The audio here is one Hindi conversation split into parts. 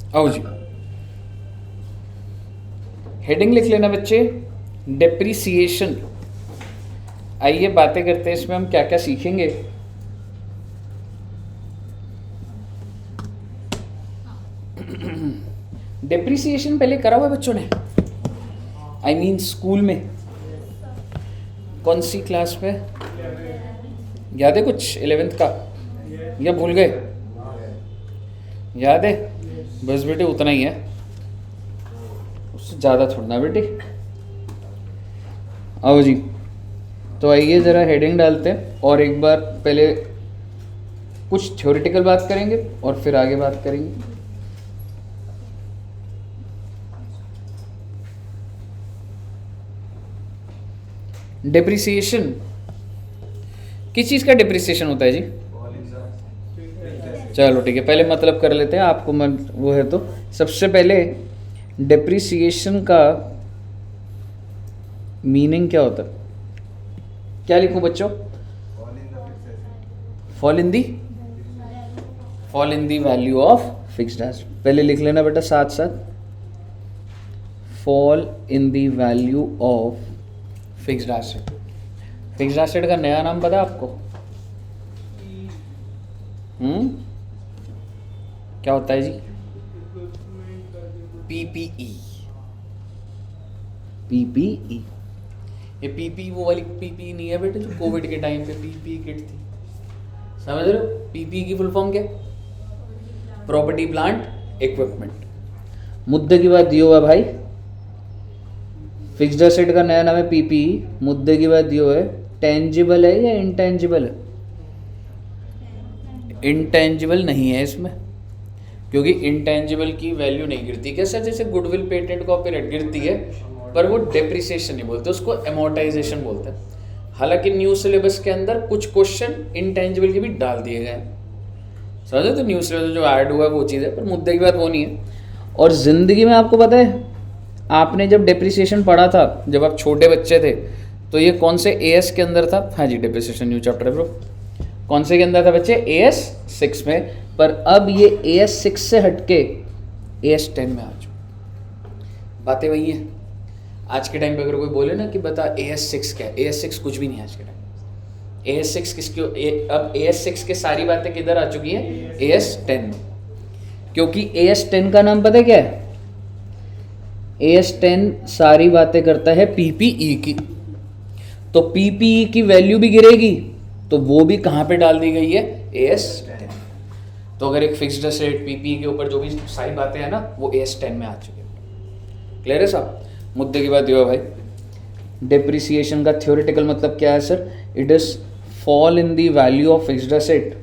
आओ जी, हेडिंग लिख लेना बच्चे, डेप्रिसिएशन। आइए बातें करते हैं इसमें हम क्या क्या सीखेंगे। डेप्रिसिएशन पहले करा हुआ है बच्चों ने? आई मीन स्कूल में। कौन सी क्लास में? याद है कुछ 11th का, या भूल गए? याद है? बस बेटे उतना ही है, उससे ज़्यादा थोड़ा ना बेटे। आओ जी, तो आइए ज़रा हेडिंग डालते हैं और एक बार पहले कुछ थ्योरेटिकल बात करेंगे और फिर आगे बात करेंगे। डेप्रिसिएशन, किस चीज़ का डेप्रिसिएशन होता है जी? चलो ठीक है, पहले मतलब कर लेते हैं, आपको मन वो है तो। सबसे पहले डेप्रिसिएशन का मीनिंग क्या होता है? क्या लिखूं बच्चों? Fall in the value of fixed asset. पहले लिख लेना बेटा साथ साथ, fall in the value of fixed asset. Fixed asset का नया नाम पता है आपको? क्या होता है जी? पीपीई। पीपीई, ये पीपी वो वाली पीपी नहीं है बेटे जो कोविड के टाइम पे पीपी किट थी, समझ रहे हो? पीपी की फुल फॉर्म क्या? Property plant equipment. मुद्दे की बात दियो है भाई, फिक्स्ड एसेट का नया नाम है पीपी। मुद्दे की बात दियो है, टेंजिबल है या इनटेंजिबल है? इनटेंजिबल नहीं है इसमें, क्योंकि इनटेंजिबल की वैल्यू नहीं गिरती। कैसे? जैसे गुडविल, पेटेंट, कॉपीराइट गिरती है, पर वो डेप्रिसिएशन नहीं बोलते, उसको एमोर्टाइजेशन बोलते हैं। हालांकि न्यू सिलेबस के अंदर कुछ क्वेश्चन इनटेंजिबल के भी डाल दिए गए, समझे? तो न्यू सिलेबस जो ऐड हुआ है वो चीज़ है, पर मुद्दे की बात वो नहीं है। और ज़िंदगी में आपको पता है, आपने जब डेप्रिसिएशन पढ़ा था जब आप छोटे बच्चे थे, तो ये कौन से एएस के अंदर था? हाँ जी, डेप्रिसिएशन न्यू चैप्टर है ब्रो। कौन से के अंदर था बच्चे? AS 6 में। पर अब ये AS 6 से हटके AS 10 में आ चुका। बातें वही हैं। आज के टाइम पे अगर कोई बोले ना कि बता AS 6 क्या है, AS 6 कुछ भी नहीं है आज के टाइम। AS 6 किसकी? अब AS 6 के सारी बातें किधर आ चुकी हैं? AS 10 में। क्योंकि AS 10 का नाम पता है क्या है? AS 10 सारी बातें करता है PPE की। तो PPE की वैल्यू भी गिरेगी, तो वो भी कहाँ पे डाल दी गई है? AS 10। तो अगर एक फिक्स्ड एसेट PPE के ऊपर जो भी सारी बातें हैं ना, वो AS 10 में आ चुकी है। क्लियर है साहब? मुद्दे की बात ये है भाई, डेप्रिसिएशन का थ्योरेटिकल मतलब क्या है sir? It is fall in the value of fixed asset.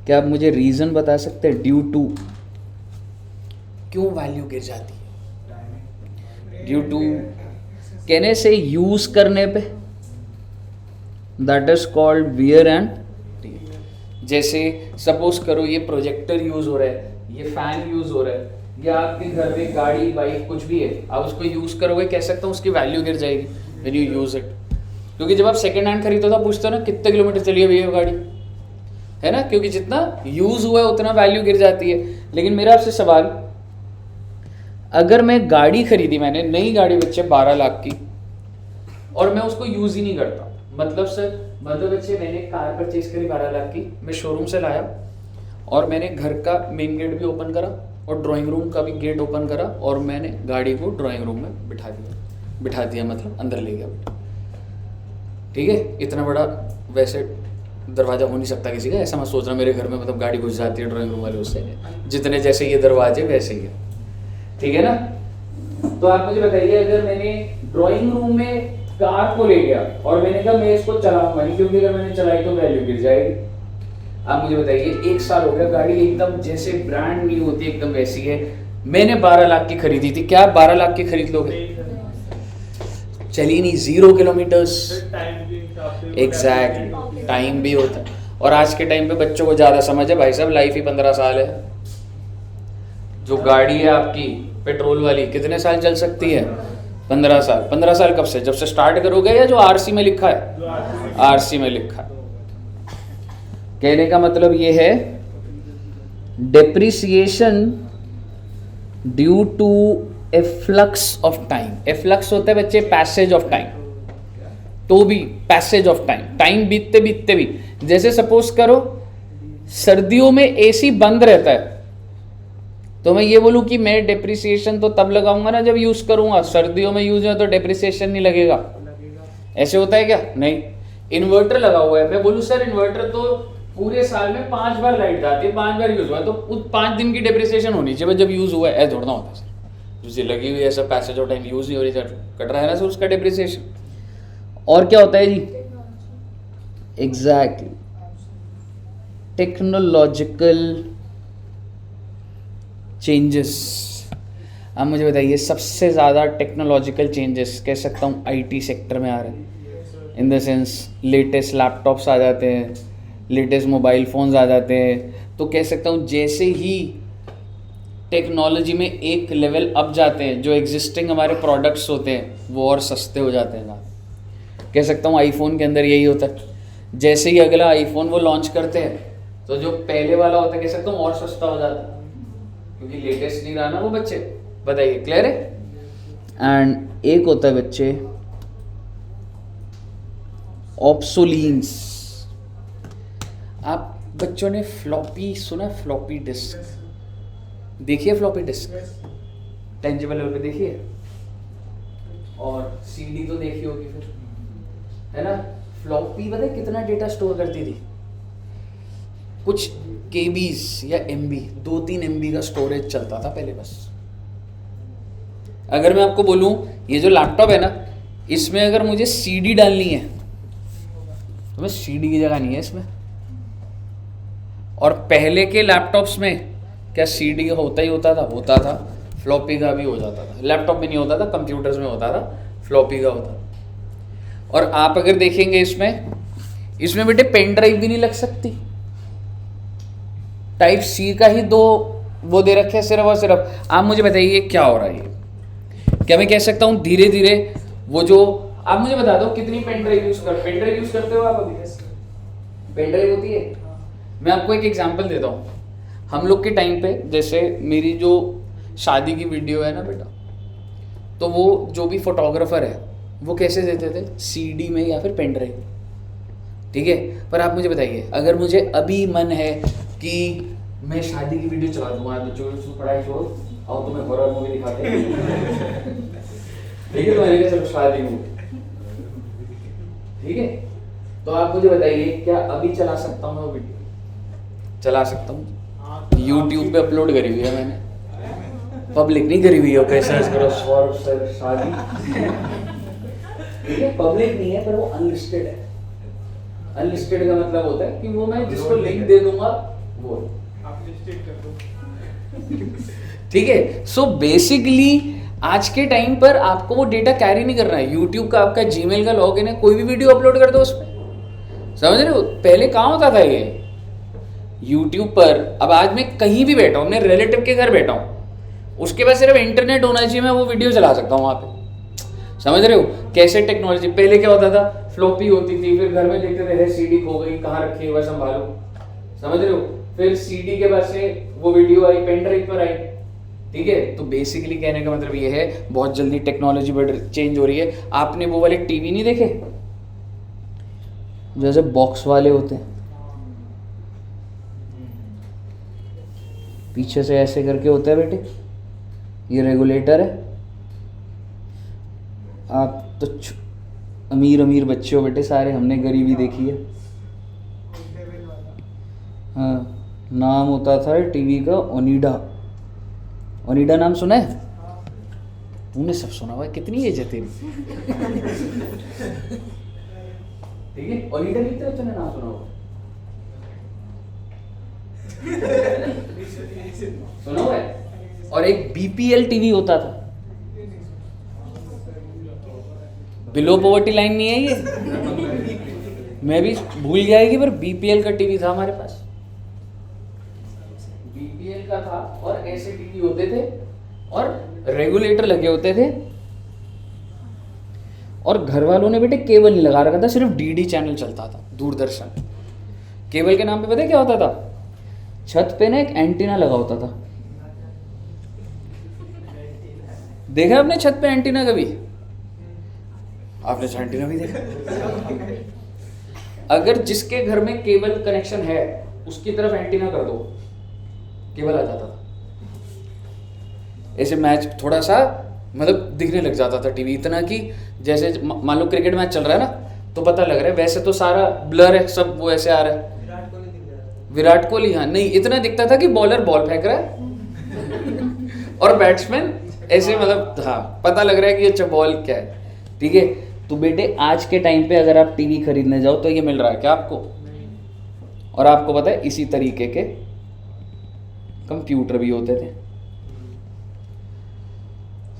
क्या आप मुझे रीजन बता सकते हैं ड्यू टू क्यों वैल्यू गिर जाती है? ड्यू टू कहने से यूज करने पे, that is called wear and. जैसे सपोज करो ये प्रोजेक्टर यूज हो रहा है, ये फैन यूज हो रहा है, या आपके घर में गाड़ी बाइक कुछ भी है, आप उसको यूज करोगे, कह सकता हूँ उसकी वैल्यू गिर जाएगी व्हेन यू यूज इट। क्योंकि जब आप सेकंड हैंड खरीदते हो तो पूछते हो ना कितने किलोमीटर चली है भैया गाड़ी, है ना? क्योंकि जितना यूज हुआ है उतना वैल्यू गिर जाती है। लेकिन मेरा आपसे सवाल, अगर मैं गाड़ी खरीदी, मैंने नई गाड़ी बच्चे 12 लाख की, और मैं उसको यूज ही नहीं करता, मतलब सर, मतलब बच्चे मैंने कार परचेज करी 12 लाख की, मैं शोरूम से लाया और मैंने घर का मेन गेट भी ओपन करा और ड्राइंग रूम का भी गेट ओपन करा और मैंने गाड़ी को ड्राइंग रूम में बिठा दिया मतलब अंदर ले गया, ठीक है? इतना बड़ा वैसे दरवाज़ा हो नहीं सकता किसी का, ऐसा मत सोचना मेरे घर में मतलब गाड़ी घुस जाती है ड्राइंग रूम वाले उससे, जितने जैसे ये दरवाजे वैसे ही है, ठीक है ना? तो आप मुझे बताइए, अगर मैंने ड्राइंग रूम में कार को ले गया और मैंने कहा मैं इसको चलाऊंगा नहीं, क्योंकि अगर मैंने चलाई तो वैल्यू गिर जाएगी। आप मुझे बताइए, 1 साल हो गया, गाड़ी एकदम जैसे ब्रांड न्यू होती है एकदम वैसी है, मैंने 12 लाख की खरीदी थी, क्या आप 12 लाख की खरीद लोगे? चली नहीं, 0 किलोमीटर्स। एग्जैक्टली, टाइम भी होता है। और आज के टाइम पे बच्चों को ज़्यादा समझ है भाई साहब, लाइफ ही 15 साल है। जो गाड़ी है आपकी पेट्रोल वाली कितने साल चल सकती है? 15 साल। 15 साल कब से? जब से स्टार्ट करोगे, या जो आरसी में लिखा है? आरसी में लिखा है। कहने का मतलब ये है, depreciation due to efflux of time. Efflux होता है बच्चे पैसेज ऑफ टाइम, तो भी पैसेज ऑफ टाइम, टाइम बीतते बीतते भी। जैसे सपोज करो सर्दियों में एसी बंद रहता है, तो मैं ये बोलूं कि मैं डेप्रिसिएशन तो तब लगाऊंगा ना जब यूज करूंगा, सर्दियों में यूज है तो डेप्रिसिएशन नहीं लगेगा। ऐसे होता है क्या? नहीं। इन्वर्टर लगा हुआ है, मैं बोलूं सर इन्वर्टर तो पूरे साल में 5 बार लाइट जाती है, 5 बार यूज हुआ है, तो उस 5 दिन की डेप्रिसिएशन होनी चाहिए जब यूज हुआ है। ऐसा थोड़ा होता है सर, जो लगी हुई है सब पैसेज ऑफ टाइम यूज नहीं हो रही सर, कट रहा है ना सर उसका डेप्रिसिएशन। और क्या होता है जी? Exactly, technological changes. अब मुझे बताइए सबसे ज़्यादा टेक्नोलॉजिकल चेंजेस कह सकता हूँ आईटी सेक्टर में आ रहे हैं। In the sense latest laptops आ जाते हैं, लेटेस्ट मोबाइल फ़ोन्स आ जाते हैं, तो कह सकता हूँ जैसे ही टेक्नोलॉजी में एक लेवल अप जाते हैं, जो एग्जिस्टिंग हमारे प्रोडक्ट्स होते हैं वो और सस्ते हो जाते हैं। कह सकता हूँ आईफोन के अंदर यही होता है, जैसे ही अगला आईफोन वो लॉन्च करते हैं तो जो पहले वाला होता है कह सकता हूँ और सस्ता हो जाता है, क्योंकि लेटेस्ट नहीं रहा ना वो बच्चे। बताइए क्लियर है? एंड एक होता है बच्चे ऑब्सोलीन्स। आप बच्चों ने फ्लॉपी सुना? फ्लॉपी डिस्क देखिए, फ्लॉपी डिस्क टेंजिबल लेवल पे देखिए, और सीडी तो देखी होगी फिर, है ना? फ्लॉपी पता है कितना डेटा स्टोर करती थी? कुछ केबीज या एमबी, 2-3 एमबी का स्टोरेज चलता था पहले बस। अगर मैं आपको बोलूं ये जो लैपटॉप है ना, इसमें अगर मुझे सीडी डालनी है तो मैं सीडी की जगह नहीं है इसमें। और पहले के लैपटॉप्स में क्या सीडी का होता ही होता था? होता था। फ्लॉपी का भी हो जाता था, लैपटॉप में नहीं होता था, कंप्यूटर्स में होता था, फ्लॉपी का होता था। और आप अगर देखेंगे इसमें बेटे पेन ड्राइव भी नहीं लग सकती, टाइप सी का ही 2 वो दे रखे हैं सिर्फ और सिर्फ। आप मुझे बताइए क्या हो रहा है? क्या मैं कह सकता हूँ धीरे धीरे वो जो, आप मुझे बता दो कितनी पेन ड्राइव यूज करते हो आप? अभी पेन ड्राइव होती है? मैं आपको एक एग्जांपल देता हूँ। हम लोग के टाइम पे जैसे मेरी जो शादी की वीडियो है ना बेटा, तो वो जो भी फोटोग्राफर है वो कैसे देते थे? सीडी में या फिर पेन ड्राइव, ठीक है? पर आप मुझे बताइए अगर मुझे अभी मन है कि मैं शादी की वीडियो चला दूंगा, बच्चों पढ़ाई छोड़ो, आओ तुम्हें हॉरर मूवी दिखाते हैं, ठीक है? तो मैंने कहा चलो शादी मूवी, ठीक है? तो आप मुझे बताइए क्या अभी चला सकता हूँ मैं वो वीडियो? चला सकता हूँ। यूट्यूब पे अपलोड करी हुई है मैंने, पब्लिक नहीं करी हुई है। ओके सर्च करो स्वरूप सर शादी, ठीक है? पब्लिक नहीं है पर वो अनलिस्टेड है। अनलिस्टेड का मतलब होता है कि वो मैं जिसको लिंक दे दूंगा वो आप लिस्टेड कर दो, ठीक है? सो बेसिकली आज के टाइम पर आपको वो डेटा कैरी नहीं करना है। यूट्यूब का आपका जीमेल का लॉगिन है, कोई भी वीडियो अपलोड कर दो उसमें, समझ रहे हो? पहले कहाँ होता था ये यूट्यूब पर। अब आज मैं कहीं भी बैठा हूँ, अपने रिलेटिव के घर बैठा हूँ, उसके पास सिर्फ इंटरनेट होना चाहिए, मैं वो वीडियो चला सकता हूँ वहाँ पे। समझ रहे हो कैसे टेक्नोलॉजी? पहले क्या होता था? फ्लॉपी होती थी, फिर घर में देखते थे सीडी खो गई, कहाँ रखी है, वह संभालो, समझ रहे हो? फिर सीडी के बाद से वो वीडियो आई, पेन ड्राइव पर आई, ठीक है? तो बेसिकली कहने का मतलब ये है बहुत जल्दी टेक्नोलॉजी बढ़ चेंज हो रही है। आपने वो वाले टीवी नहीं देखे जैसे बॉक्स वाले होते हैं, पीछे से ऐसे करके होता है बेटे, ये रेगुलेटर है। आप तो अमीर बच्चे हो बेटे सारे, हमने गरीबी देखी है। हाँ, नाम होता था टीवी का ओनिडा। ओनिडा नाम सुना है? तुमने सब सुना हुआ है, कितनी एज है तेरी? ठीक है, ओनिडा नहीं था, तूने नाम सुना हुआ? सुना हुआ है? और एक बीपीएल टीवी होता था, बिलो पॉवर्टी लाइन नहीं है ये, मैं भी भूल जाएगी, पर बीपीएल का टीवी था हमारे पास, बीपीएल का था। और ऐसे टीवी होते थे और रेगुलेटर लगे होते थे, और घर वालों ने बेटे केबल नहीं लगा रखा था, सिर्फ डीडी चैनल चलता था, दूरदर्शन। केबल के नाम पे पता है क्या होता था? छत पे ना एक एंटीना लगा होता था, देखा आपने छत पे एंटीना कभी? आपने एंटीना भी देखा? अगर जिसके घर में केबल कनेक्शन है उसकी तरफ एंटीना कर दो, केबल आ जाता था। ऐसे मैच थोड़ा सा मतलब दिखने लग जाता था टीवी, इतना कि जैसे मान लो क्रिकेट मैच चल रहा है ना, तो पता लग रहा है, वैसे तो सारा ब्लर है, सब वो ऐसे आ रहा है। विराट कोहली, हाँ नहीं, इतना दिखता था कि बॉलर बॉल फेंक रहा है और बैट्समैन ऐसे, मतलब हाँ पता लग रहा है कि अच्छा बॉल क्या है। ठीक है, तो बेटे आज के टाइम पे अगर आप टीवी खरीदने जाओ तो ये मिल रहा है क्या आपको? और आपको पता है इसी तरीके के कंप्यूटर भी होते थे,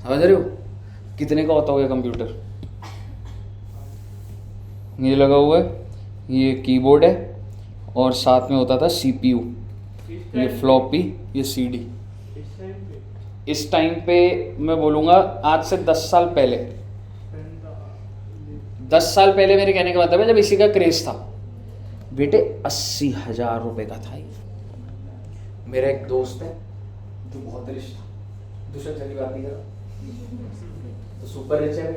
समझ रहे हो? कितने का होता होगा कंप्यूटर? ये लगा हुआ है, ये कीबोर्ड है और साथ में होता था सीपीयू, ये फ्लॉपी, ये सीडी। इस टाइम पे मैं बोलूँगा आज से 10 साल पहले, 10 साल पहले मेरे कहने का मतलब है जब इसी का क्रेज था बेटे, 80,000 रुपये का था ये। मेरा एक दोस्त है जो बहुत रिच था, दूसरा चली बात नहीं करा, तो सुपर रिच है,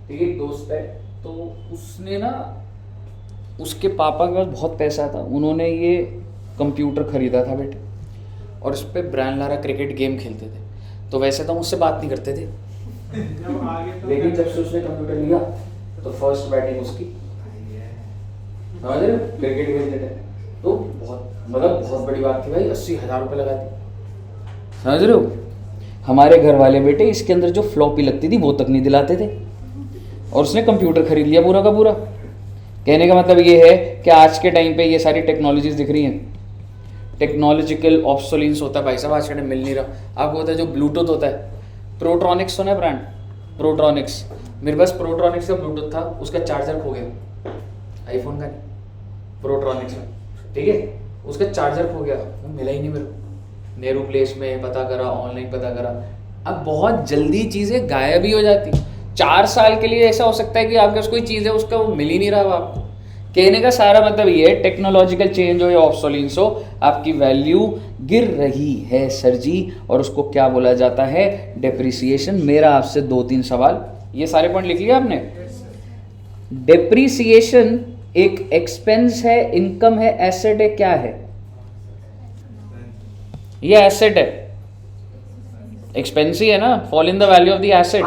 ठीक है, दोस्त है, तो उसने ना, उसके पापा के पास बहुत पैसा था, उन्होंने ये कंप्यूटर खरीदा था बेटे, और इस पर ब्रांड लारा क्रिकेट गेम खेलते थे। तो वैसे तो मुझसे बात नहीं करते थे लेकिन जब से उसने कंप्यूटर लिया तो फर्स्ट बैटिंग उसकी, समझ रहे हो, क्रिकेट खेलते थे। तो बहुत मतलब बहुत बड़ी बात थी भाई, 80,000 रुपये लगा दी, समझ रहे हो? हमारे घर वाले बेटे इसके अंदर जो फ्लॉपी लगती थी वो तक नहीं दिलाते थे, और उसने कंप्यूटर खरीद लिया पूरा का पूरा। कहने का मतलब ये है कि आज के टाइम पे ये सारी टेक्नोलॉजीज दिख रही हैं, टेक्नोलॉजिकल ऑब्सोलेंस होता है भाई साहब, आज के टाइम मिल नहीं रहा आपको। होता है जो ब्लूटूथ होता है, प्रोट्रॉनिक्स सुना है ब्रांड? प्रोट्रॉनिक्स, मेरे पास प्रोट्रॉनिक्स का ब्लूटूथ था, उसका चार्जर खो गया, आईफोन का नहीं, प्रोट्रॉनिक्स में, ठीक है, उसका चार्जर खो गया, वो मिला ही नहीं मेरे को। नेहरू प्लेस में पता करा, ऑनलाइन पता करा, अब बहुत जल्दी चीज़ें गायब ही हो जाती। 4 साल के लिए ऐसा हो सकता है कि आपके पास कोई चीज़ है उसका वो मिल ही नहीं रहा आपको। कहने का सारा मतलब ये है, टेक्नोलॉजिकल चेंज हो या ऑब्सोलेंस हो, आपकी वैल्यू गिर रही है सर जी, और उसको क्या बोला जाता है? डेप्रिसिएशन। मेरा आपसे 2-3 सवाल, ये सारे पॉइंट लिख लिया आपने? डेप्रिसिएशन एक एक्सपेंस है, इनकम है, एसेट है, क्या है? ये एसेट है, एक्सपेंस ही है ना, fall in the value of the asset.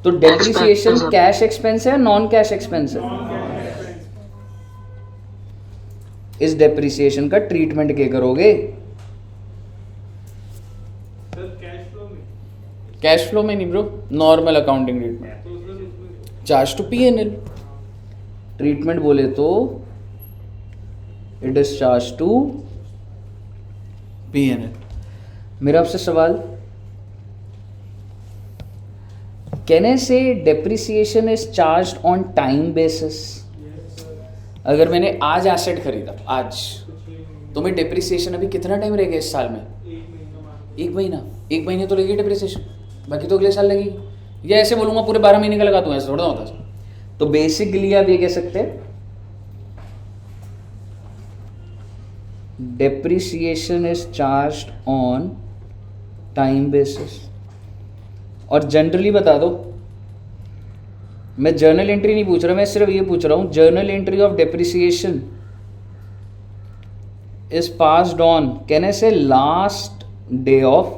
तो डेप्रिसिएशन कैश एक्सपेंस है, नॉन कैश एक्सपेंस है? इस डेप्रिसिएशन का ट्रीटमेंट क्या करोगे? कैश फ्लो में नहीं bro, normal accounting treatment, charge to PNL. Treatment बोले तो it is charge to PNL. मेरा आपसे सवाल, can I say depreciation is charged on time basis? अगर मैंने आज एसेट खरीदा आज, तो मैं डेप्रिसिएशन अभी कितना टाइम रहेगा इस साल में? 1 महीना। 1 महीने तो लगेगी डेप्रिसिएशन, बाकी तो अगले साल लगेगी। या ऐसे बोलूँगा पूरे 12 महीने का लगा दूँ, ऐसे थोड़ा होता है। तो बेसिकली आप ये कह सकते हैं depreciation is charged on time basis. और जनरली बता दो, मैं जर्नल एंट्री नहीं पूछ रहा, मैं सिर्फ ये पूछ रहा हूँ, journal entry of depreciation is passed on, can I से लास्ट डे ऑफ,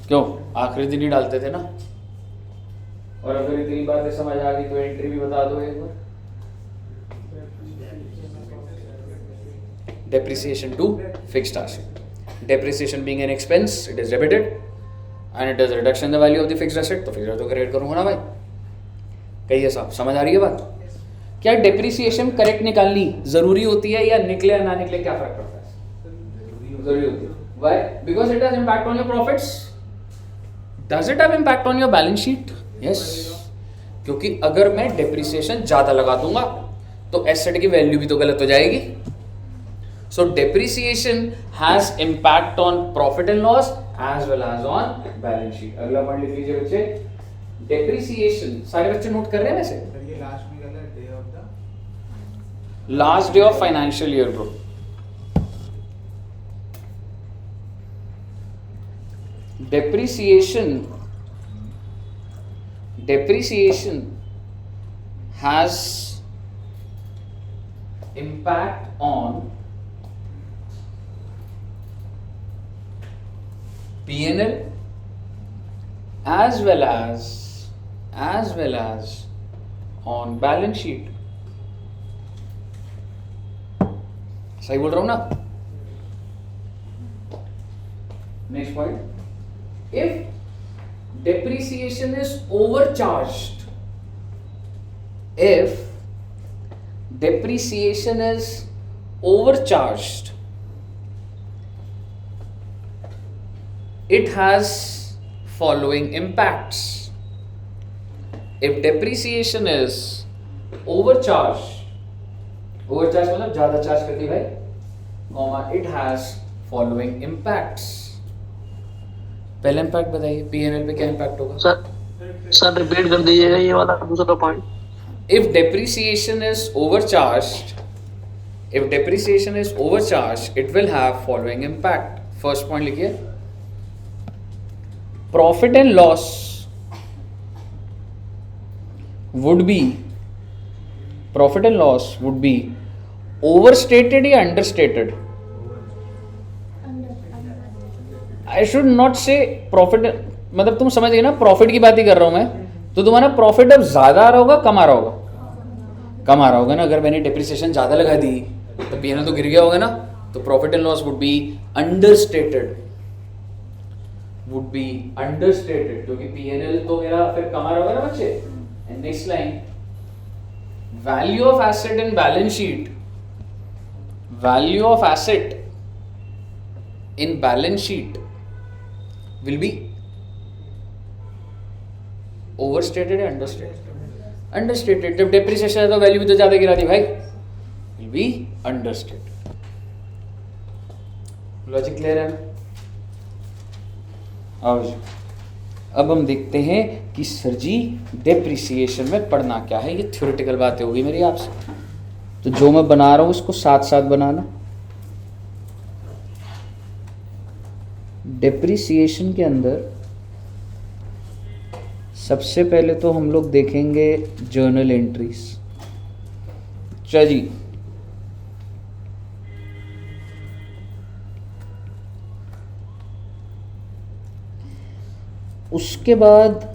क्यों आखिरी दिन ही डालते थे ना। और अगर इतनी बातें समझ आ गई तो एंट्री भी बता दो एक बार। Depreciation to fixed asset, depreciation being an expense, it is debited and it is reduction in the value of the fixed asset, तो फिक्स्ड तो क्रिएट करूंगा ना भाई। कहिए साहब, समझ आ रही है बात? क्या डेप्रिसिएशन करेक्ट निकालनी जरूरी होती है, या निकले या ना निकले क्या फर्क पड़ता है? जरूरी होती है। Why? Because it has impact on your profits. Does it have impact on your balance sheet? Yes. क्योंकि अगर मैं डेप्रिसिएशन ज्यादा लगा दूंगा तो एसेट की वैल्यू भी तो गलत हो जाएगी। So depreciation has impact on profit and loss as well as on balance sheet. अगला पॉइंट लिख लीजिए बच्चे, depreciation। सारे बच्चे नोट कर रहे हैं वैसे? ये लास्ट में कहना है day of the last day of financial year bro. Depreciation depreciation has impact on P&L as well as on balance sheet. सही बोल रहा हूं ना? Next point. If depreciation is overcharged, it has following impacts. If depreciation is overcharged मतलब ज्यादा चार्ज करती भाई, it has following impacts. पहला इम्पैक्ट बताइए, P&L पे क्या इम्पैक्ट होगा? सर रिपीट कर दीजिएगा ये वाला दूसरा point. If depreciation is overcharged, it will have following impact. First point लिखिए. Profit and loss would be overstated या understated? I should not say profit, मतलब तुम समझ गए ना, प्रॉफिट की बात ही कर रहा हूं मैं. तो तुम्हारा प्रॉफिट अब ज्यादा आ रहा होगा, कम आ रहा होगा? कम आ रहा होगा ना. अगर मैंने डेप्रिसिएशन ज्यादा लगा दी तो P&L तो गिर गया होगा ना. तो profit and loss would be understated, क्योंकि P&L तो मेरा फिर कम आ रहा होगा ना बच्चे. And next line, value of asset in balance sheet, will be overstated या understated? जब डेप्रिसिएशन है तो वैल्यू भी तो ज्यादा गिरा दी भाई, will be understated. Logic clear है? अब हम देखते हैं कि सर जी डेप्रिसिएशन में पढ़ना क्या है. ये थ्योरेटिकल बातें होगी मेरी आपसे, तो जो मैं बना रहा हूं उसको साथ साथ बनाना. डेप्रिसिएशन के अंदर सबसे पहले तो हम लोग देखेंगे जर्नल एंट्रीज. अच्छा जी, उसके बाद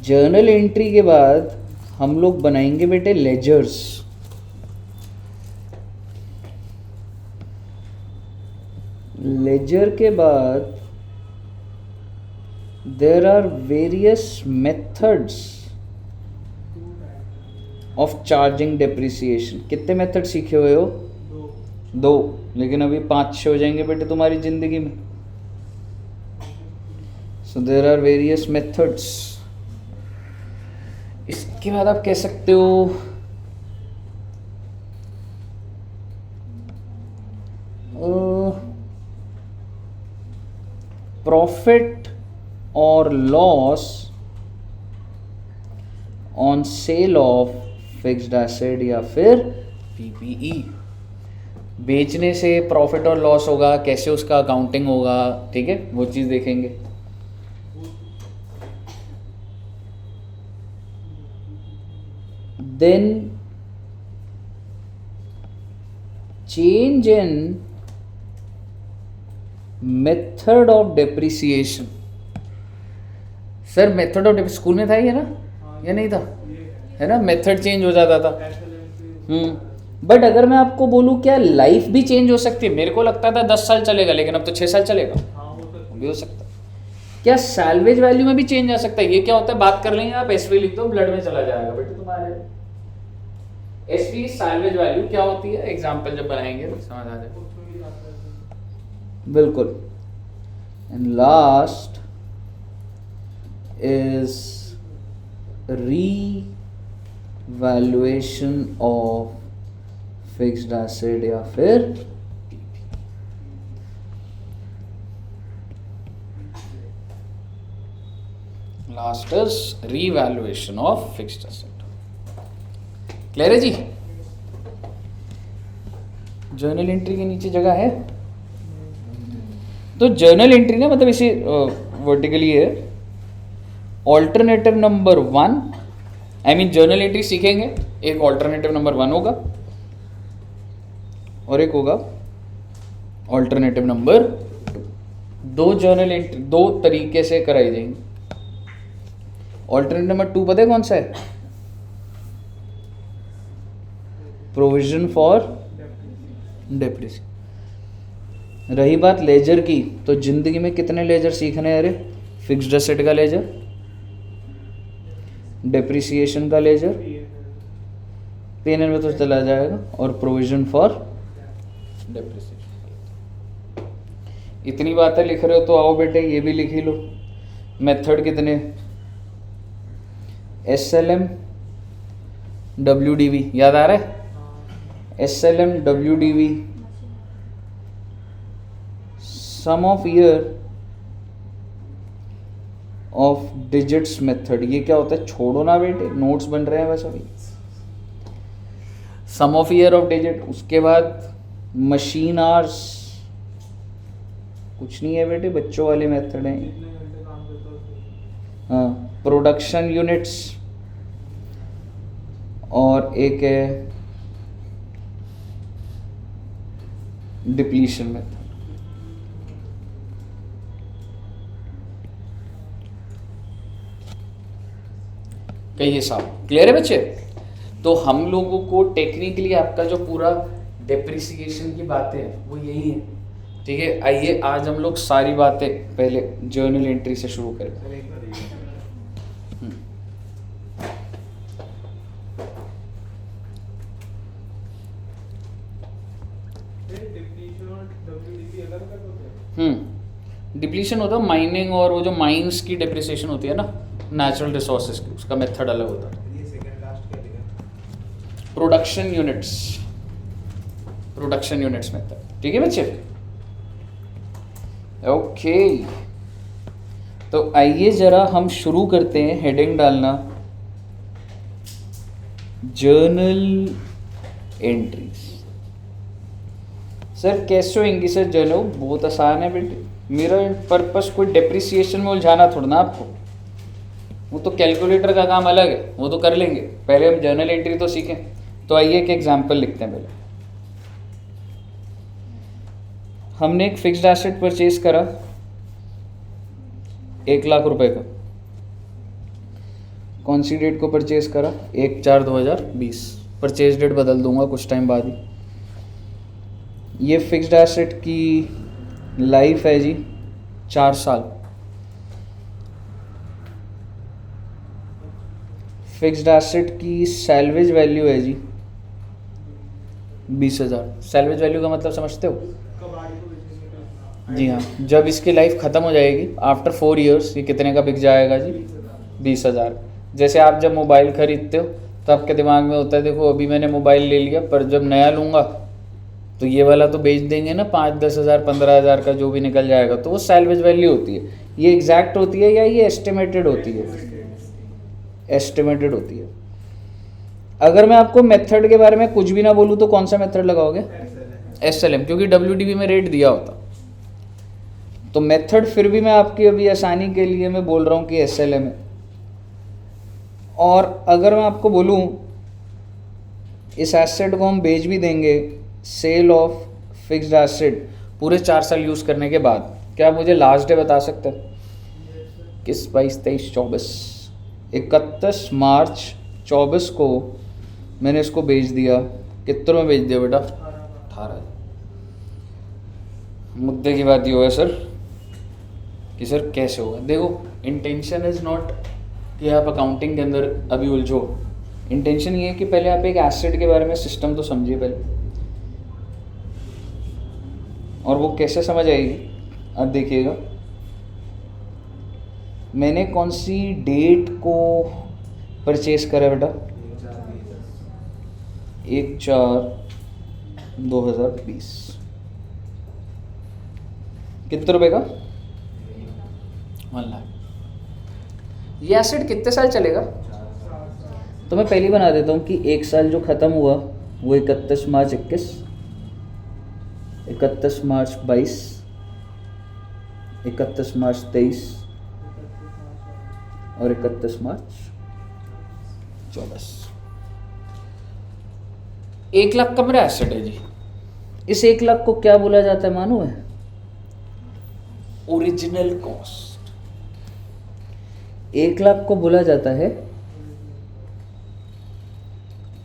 जर्नल एंट्री के बाद हम लोग बनाएंगे बेटे लेजर्स. लेजर के बाद there are various methods of charging depreciation. कितने मेथड सीखे हुए हो? दो, लेकिन अभी 5-6 हो जाएंगे बेटे तुम्हारी जिंदगी में. So there are various methods. इसके बाद आप कह सकते हो प्रॉफिट और loss on sale of fixed asset या फिर PPE. बेचने से प्रॉफिट और लॉस होगा, कैसे उसका अकाउंटिंग होगा, ठीक है, वो चीज़ देखेंगे. Then change in method of depreciation. Sir method of school में था ये ना, या नहीं था? है ना, मेथड चेंज हो जाता था. बट अगर मैं आपको बोलूं क्या लाइफ भी चेंज हो सकती है? मेरे को लगता था 10 साल चलेगा, लेकिन अब तो 6 साल चलेगा. भी हो सकता है. क्या सैल्वेज वैल्यू में भी चेंज आ सकता है? ये क्या होता है, बात कर लेंगे. आप SV लिख दो, ब्लड में चला जाएगा बेटे तुम्हारे. SV सैल्वेज वैल्यू क्या होती है, एग्जाम्पल जब बनाएंगे तो समझ आ जाएगा. बिल्कुल. And last is revaluation of fixed asset या फिर last is revaluation of fixed asset. Clear है जी? जर्नल एंट्री के नीचे जगह है, तो जर्नल एंट्री ना मतलब इसे वर्टिकली है. Alternative number 1, I mean journal entry सीखेंगे, एक ऑल्टरनेटिव नंबर 1 होगा और एक होगा ऑल्टरनेटिव नंबर 2। दो जर्नल एंट्री दो तरीके से कराई जाएंगी। ऑल्टरनेटिव नंबर 2 पता है कौन सा है? Provision for depreciation. रही बात लेजर की, तो जिंदगी में कितने लेजर सीखने हैं? अरे फिक्स्ड एसेट का लेजर, डेप्रिसिएशन का लेजर, पीएनएल में तो चला जाएगा, और प्रोविजन फॉर डेप्रिसिएशन। इतनी बातें लिख रहे हो तो आओ बेटे ये भी लिख ही लो। मेथड कितने? SLM WDV, याद आ रहा है? SLM WDV, sum of year of digits method. ये क्या होता है? छोड़ो ना बेटे, नोट्स बन रहे हैं बस अभी। सम ऑफ ईयर ऑफ डिजिट, उसके बाद मशीन आवर्स, कुछ नहीं है बेटे, बच्चों वाले मेथड हैं। हाँ, प्रोडक्शन यूनिट्स, और एक है डिप्लीशन मेथड। कहिए साहब, क्लियर है बच्चे? तो हम लोगों को टेक्निकली आपका जो पूरा डेप्रिसिएशन की बातें हैं वो यही है, ठीक है। आइए आज हम लोग सारी बातें पहले जर्नल एंट्री से शुरू करें। डिप्लीशन होता है माइनिंग, और वो जो माइंस की डेप्रिसिएशन होती है ना नेचुरल रिसोर्सेज की, उसका मेथड अलग होता है। Production units, production units method, ठीक है बच्चे? ओके, तो आइए जरा हम शुरू करते हैं। हेडिंग डालना जर्नल एंट्रीज। सर कैसे होंगी सर जर्नल? बहुत आसान है बेटे, मेरा पर्पस कोई डेप्रिसिएशन में उलझाना थोड़ा ना आपको, वो तो कैलकुलेटर का काम अलग है, वो तो कर लेंगे। पहले हम जर्नल एंट्री तो सीखें। तो आइए एक एग्जांपल लिखते हैं। पहले हमने एक फिक्स्ड एसेट परचेज करा 1 लाख रुपए का। कौन सी डेट को परचेज करा? 1/4/2020। परचेज डेट बदल दूंगा कुछ टाइम बाद ही। ये फिक्स्ड एसेट की लाइफ है जी 4 साल। फिक्स्ड एसेट की सैल्वेज वैल्यू है जी 20,000। सैल्वेज वैल्यू का मतलब समझते हो? जी हाँ, जब इसकी लाइफ ख़त्म हो जाएगी आफ्टर 4 इयर्स, ये कितने का बिक जाएगा जी? 20,000। जैसे आप जब मोबाइल खरीदते हो तो आपके दिमाग में होता है देखो अभी मैंने मोबाइल ले लिया, पर जब नया लूँगा तो ये वाला तो बेच देंगे ना, 5-10 हज़ार 15 हज़ार का जो भी निकल जाएगा, तो वो सैल्वेज वैल्यू होती है। ये एग्जैक्ट होती है या ये एस्टिमेटेड होती है? एस्टिमेटेड होती है। अगर मैं आपको मेथड के बारे में कुछ भी ना बोलूँ तो कौन सा मेथड लगाओगे? SLM, क्योंकि WDV में रेट दिया होता। तो मेथड फिर भी मैं आपकी अभी आसानी के लिए मैं बोल रहा हूँ कि SLM है। और अगर मैं आपको बोलूँ इस एसेट को हम बेच भी देंगे, सेल ऑफ फिक्स्ड एसेट पूरे 4 साल यूज़ करने के बाद, क्या आप मुझे लास्ट डे बता सकते हैं? 21, 22, 23, 24, 31 मार्च 24 को मैंने इसको बेच दिया। कितने में बेच दिया बेटा? 18। मुद्दे की बात ये है सर कि सर कैसे होगा? देखो, इंटेंशन इज़ नॉट कि आप अकाउंटिंग के अंदर अभी उलझो। इंटेंशन ये है कि पहले आप एक एसेट के बारे में सिस्टम तो समझिए पहले, और वो कैसे समझ आएगी अब देखिएगा। मैंने कौन सी डेट को परचेज करा बेटा? 1/4/2020। कितने रुपए का? 1 लाख। ये एसेट कितने साल चलेगा? तो मैं पहले बना देता हूँ कि 1 साल जो ख़त्म हुआ वो 31 मार्च 21, 31 मार्च 22, 31 मार्च 23, और 31 मार्च 24। 1 लाख का मेरा एसेट है जी। इस 1 लाख को क्या बोला जाता है मालूम है? Original cost. 1 लाख को बोला जाता है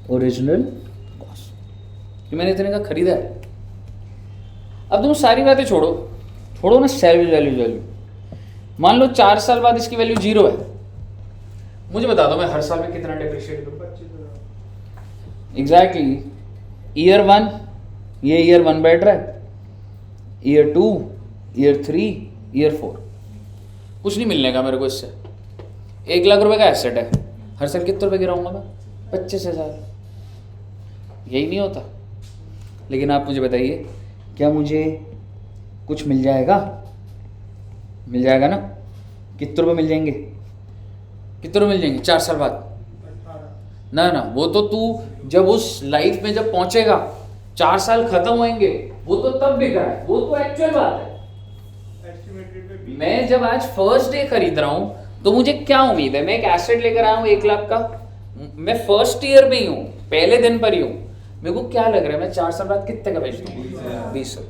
ओरिजिनल कॉस्ट, कि मैंने इतने का खरीदा है। अब तुम सारी बातें छोड़ो ना सैलरी वैल्यू। मान लो 4 साल बाद इसकी वैल्यू 0 है, मुझे बता दो मैं हर साल में कितना डिप्रिशिएट करूँ? एग्जैक्टली। ईयर 1, ये ईयर 1 बैठ रहा है, ईयर 2, ईयर 3, ईयर 4, कुछ नहीं मिलने का मेरे को इससे। 1 लाख रुपए का एसेट है, हर साल कितने रुपए गिराऊंगा मैं? 25,000। यही नहीं होता। लेकिन आप मुझे बताइए, क्या मुझे कुछ मिल जाएगा? मिल जाएगा ना? कितने रुपए मिल जाएंगे? 4 साल बाद? ना, वो तो तू जब उस लाइफ में जब पहुंचेगा, 4 साल खत्म होंगे, वो तो तब बिक रहा है, वो तो एक्चुअल बात है। मैं जब आज फर्स्ट डे खरीद रहा हूं तो मुझे क्या उम्मीद है? मैं एक एसेट लेकर आया हूं 1 लाख का, मैं फर्स्ट ईयर में ही हूं, पहले दिन पर ही हूं। मेरे को क्या लग रहा है मैं 4 साल बाद कितने का बेच दूंगा? 20,000।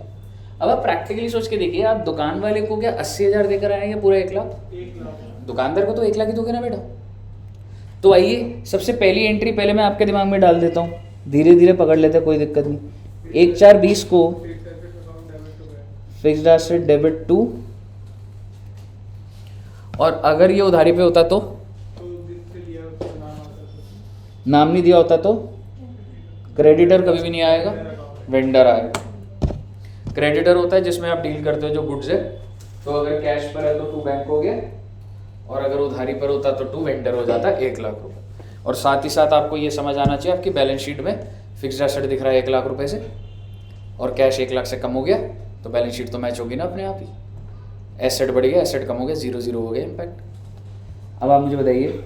अब आप प्रैक्टिकली सोच के देखिए, आप दुकान वाले को क्या 80,000 देकर आए हैं पूरा 1 लाख? दुकानदार को तो 1 लाख ही दोगे ना बेटा। तो आइए, सबसे पहली एंट्री पहले मैं आपके दिमाग में डाल देता हूँ, धीरे धीरे पकड़ लेते हैं, कोई दिक्कत नहीं। 1/4/20 को फिक्स्ड एसेट डेबिट टू, और अगर ये उधारी पे होता तो नाम नहीं दिया होता तो क्रेडिटर कभी भी नहीं आएगा, वेंडर आएगा। क्रेडिटर होता है जिसमें आप डील करते हो जो गुड्स है, तो अगर कैश पर है तो टू बैंक हो गया, और अगर उधारी पर होता तो टू वेंडर हो जाता 1 लाख रुपए। और साथ ही साथ आपको ये समझ आना चाहिए, आपकी बैलेंस शीट में फिक्स्ड एसेट दिख रहा है 1 लाख रुपए से, और कैश 1 लाख से कम हो गया, तो बैलेंस शीट तो मैच होगी ना अपने आप ही। एसेट बढ़ गया, एसेट कम हो गया, 0 हो गया इम्पैक्ट। अब आप मुझे बताइए,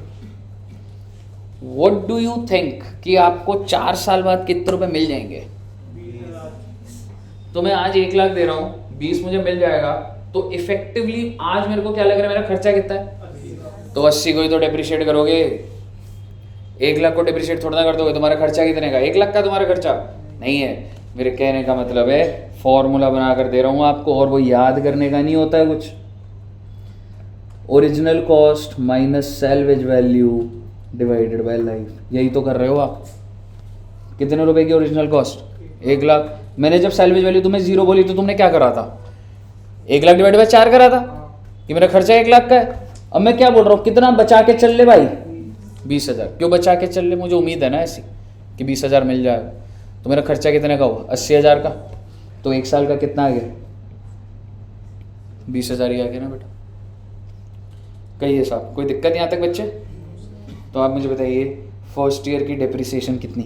व्हाट डू यू थिंक कि आपको 4 साल बाद कितने रुपए मिल जाएंगे? तो मैं आज 1 लाख दे रहा हूँ, 20 मुझे मिल जाएगा, तो इफेक्टिवली आज मेरे को क्या लग रहा है, मेरा खर्चा कितना है? तो 80 को ही तो डिप्रिशिएट करोगे। 1 लाख को डिप्रिशिएट थोड़ा ना कर दोगे। तुम्हारा खर्चा कितने का? 1 लाख का तुम्हारा खर्चा नहीं है। मेरे कहने का मतलब है, फॉर्मूला बनाकर दे रहा हूँ आपको, और वो याद करने का नहीं होता है कुछ। Original cost minus salvage value divided by life, यही तो कर रहे हो आप। कितने रुपए की ओरिजिनल कॉस्ट? 1 लाख। मैंने जब सैल्वेज वैल्यू तुम्हें 0 बोली तो तुमने क्या करा था? 1 लाख डिवाइड बाय 4 करा था कि मेरा खर्चा 1 लाख का है। अब मैं क्या बोल रहा हूँ, कितना बचा के चल ले भाई? 20,000। क्यों बचा के चल ले? मुझे उम्मीद है ना ऐसी कि 20,000 मिल जाएगा। तो मेरा खर्चा कितने का हुआ? 80,000 का। तो 1 साल का कितना आ गया? 20,000 ही आ गया ना बेटा। कहिए साहब, कोई दिक्कत यहाँ तक बच्चे? तो आप मुझे बताइए, फर्स्ट ईयर की डेप्रिसिएशन कितनी?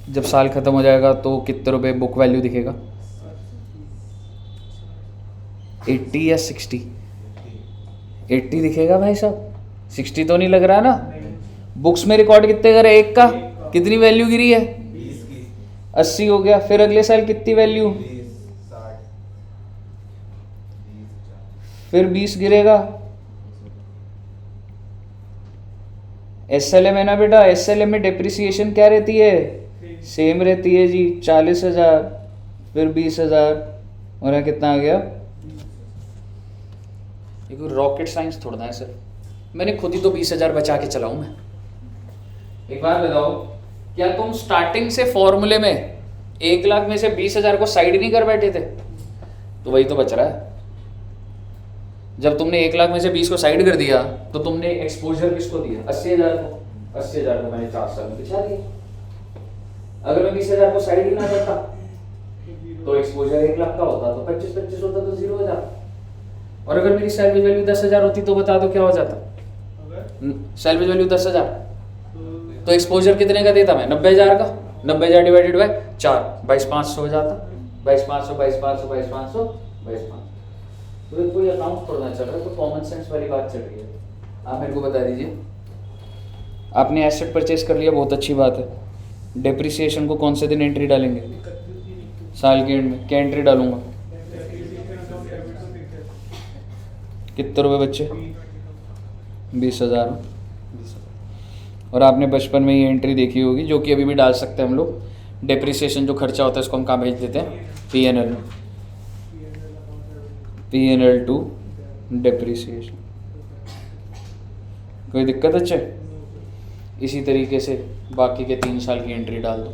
जब साल खत्म हो जाएगा तो कितने रुपए बुक वैल्यू दिखेगा? 80 या 60? 80 दिखेगा भाई साहब, 60 तो नहीं लग रहा ना। बुक्स में रिकॉर्ड कितने करे? 1 का कितनी वैल्यू गिरी है? 80 हो गया। फिर अगले साल कितनी वैल्यू? फिर 20 गिरेगा। SLM है ना बेटा, SLM में डेप्रिसिएशन क्या रहती है? सेम रहती है जी, 40,000 फिर 20,000, और यहाँ कितना आ गया? ये कोई रॉकेट साइंस थोड़ा है सर, मैंने खुद ही तो 20,000 बचा के चलाऊं मैं। एक बात बताओ, क्या तुम स्टार्टिंग से फॉर्मूले में 1 लाख में से 20,000 को साइड नहीं कर बैठे थे? तो वही तो बच रहा है। जब तुमने 1 लाख में से 20 को साइड कर दिया तो तुमने एक्सपोजर किसको दिया? 80,000 को। 80,000 को मैंने 4 साल में बिछा दिया। अगर मैं 20,000 को साइड ही ना करता तो एक्सपोजर 1 लाख का होता, तो 25-25 होता, तो 0 हो जाता। और अगर मेरी सैलरी वैल्यू 10,000 होती तो बता दो क्या हो जाता? सैलरी वैल्यू 10,000 तो एक्सपोजर कितने का देता मैं? 90,000 का। 90,000 डिवाइडेड बाय 4, 22,500 हो जाता। 22,500, 22,500, 22,500, 22,500। तो कोई अकाउंट थोड़ा चल रहा है, तो कॉमन सेंस वाली बात चल रही है। आप मेरे को बता दीजिए, आपने एसेट परचेज कर लिया, बहुत अच्छी बात है। डेप्रिसिएशन को कौन से दिन एंट्री डालेंगे? साल के एंड में। क्या एंट्री डालूंगा? कितने रुपए बच्चे? 20,000। और आपने बचपन में ये एंट्री देखी होगी, जो कि अभी भी डाल सकते हैं हम लोग। डेप्रिसिएशन जो खर्चा होता है इसको हम कहाँ भेज देते हैं? P&L में। P&L to depreciation. कोई दिक्कत अच्छे? इसी तरीके से बाकी के 3 साल की एंट्री डाल दो।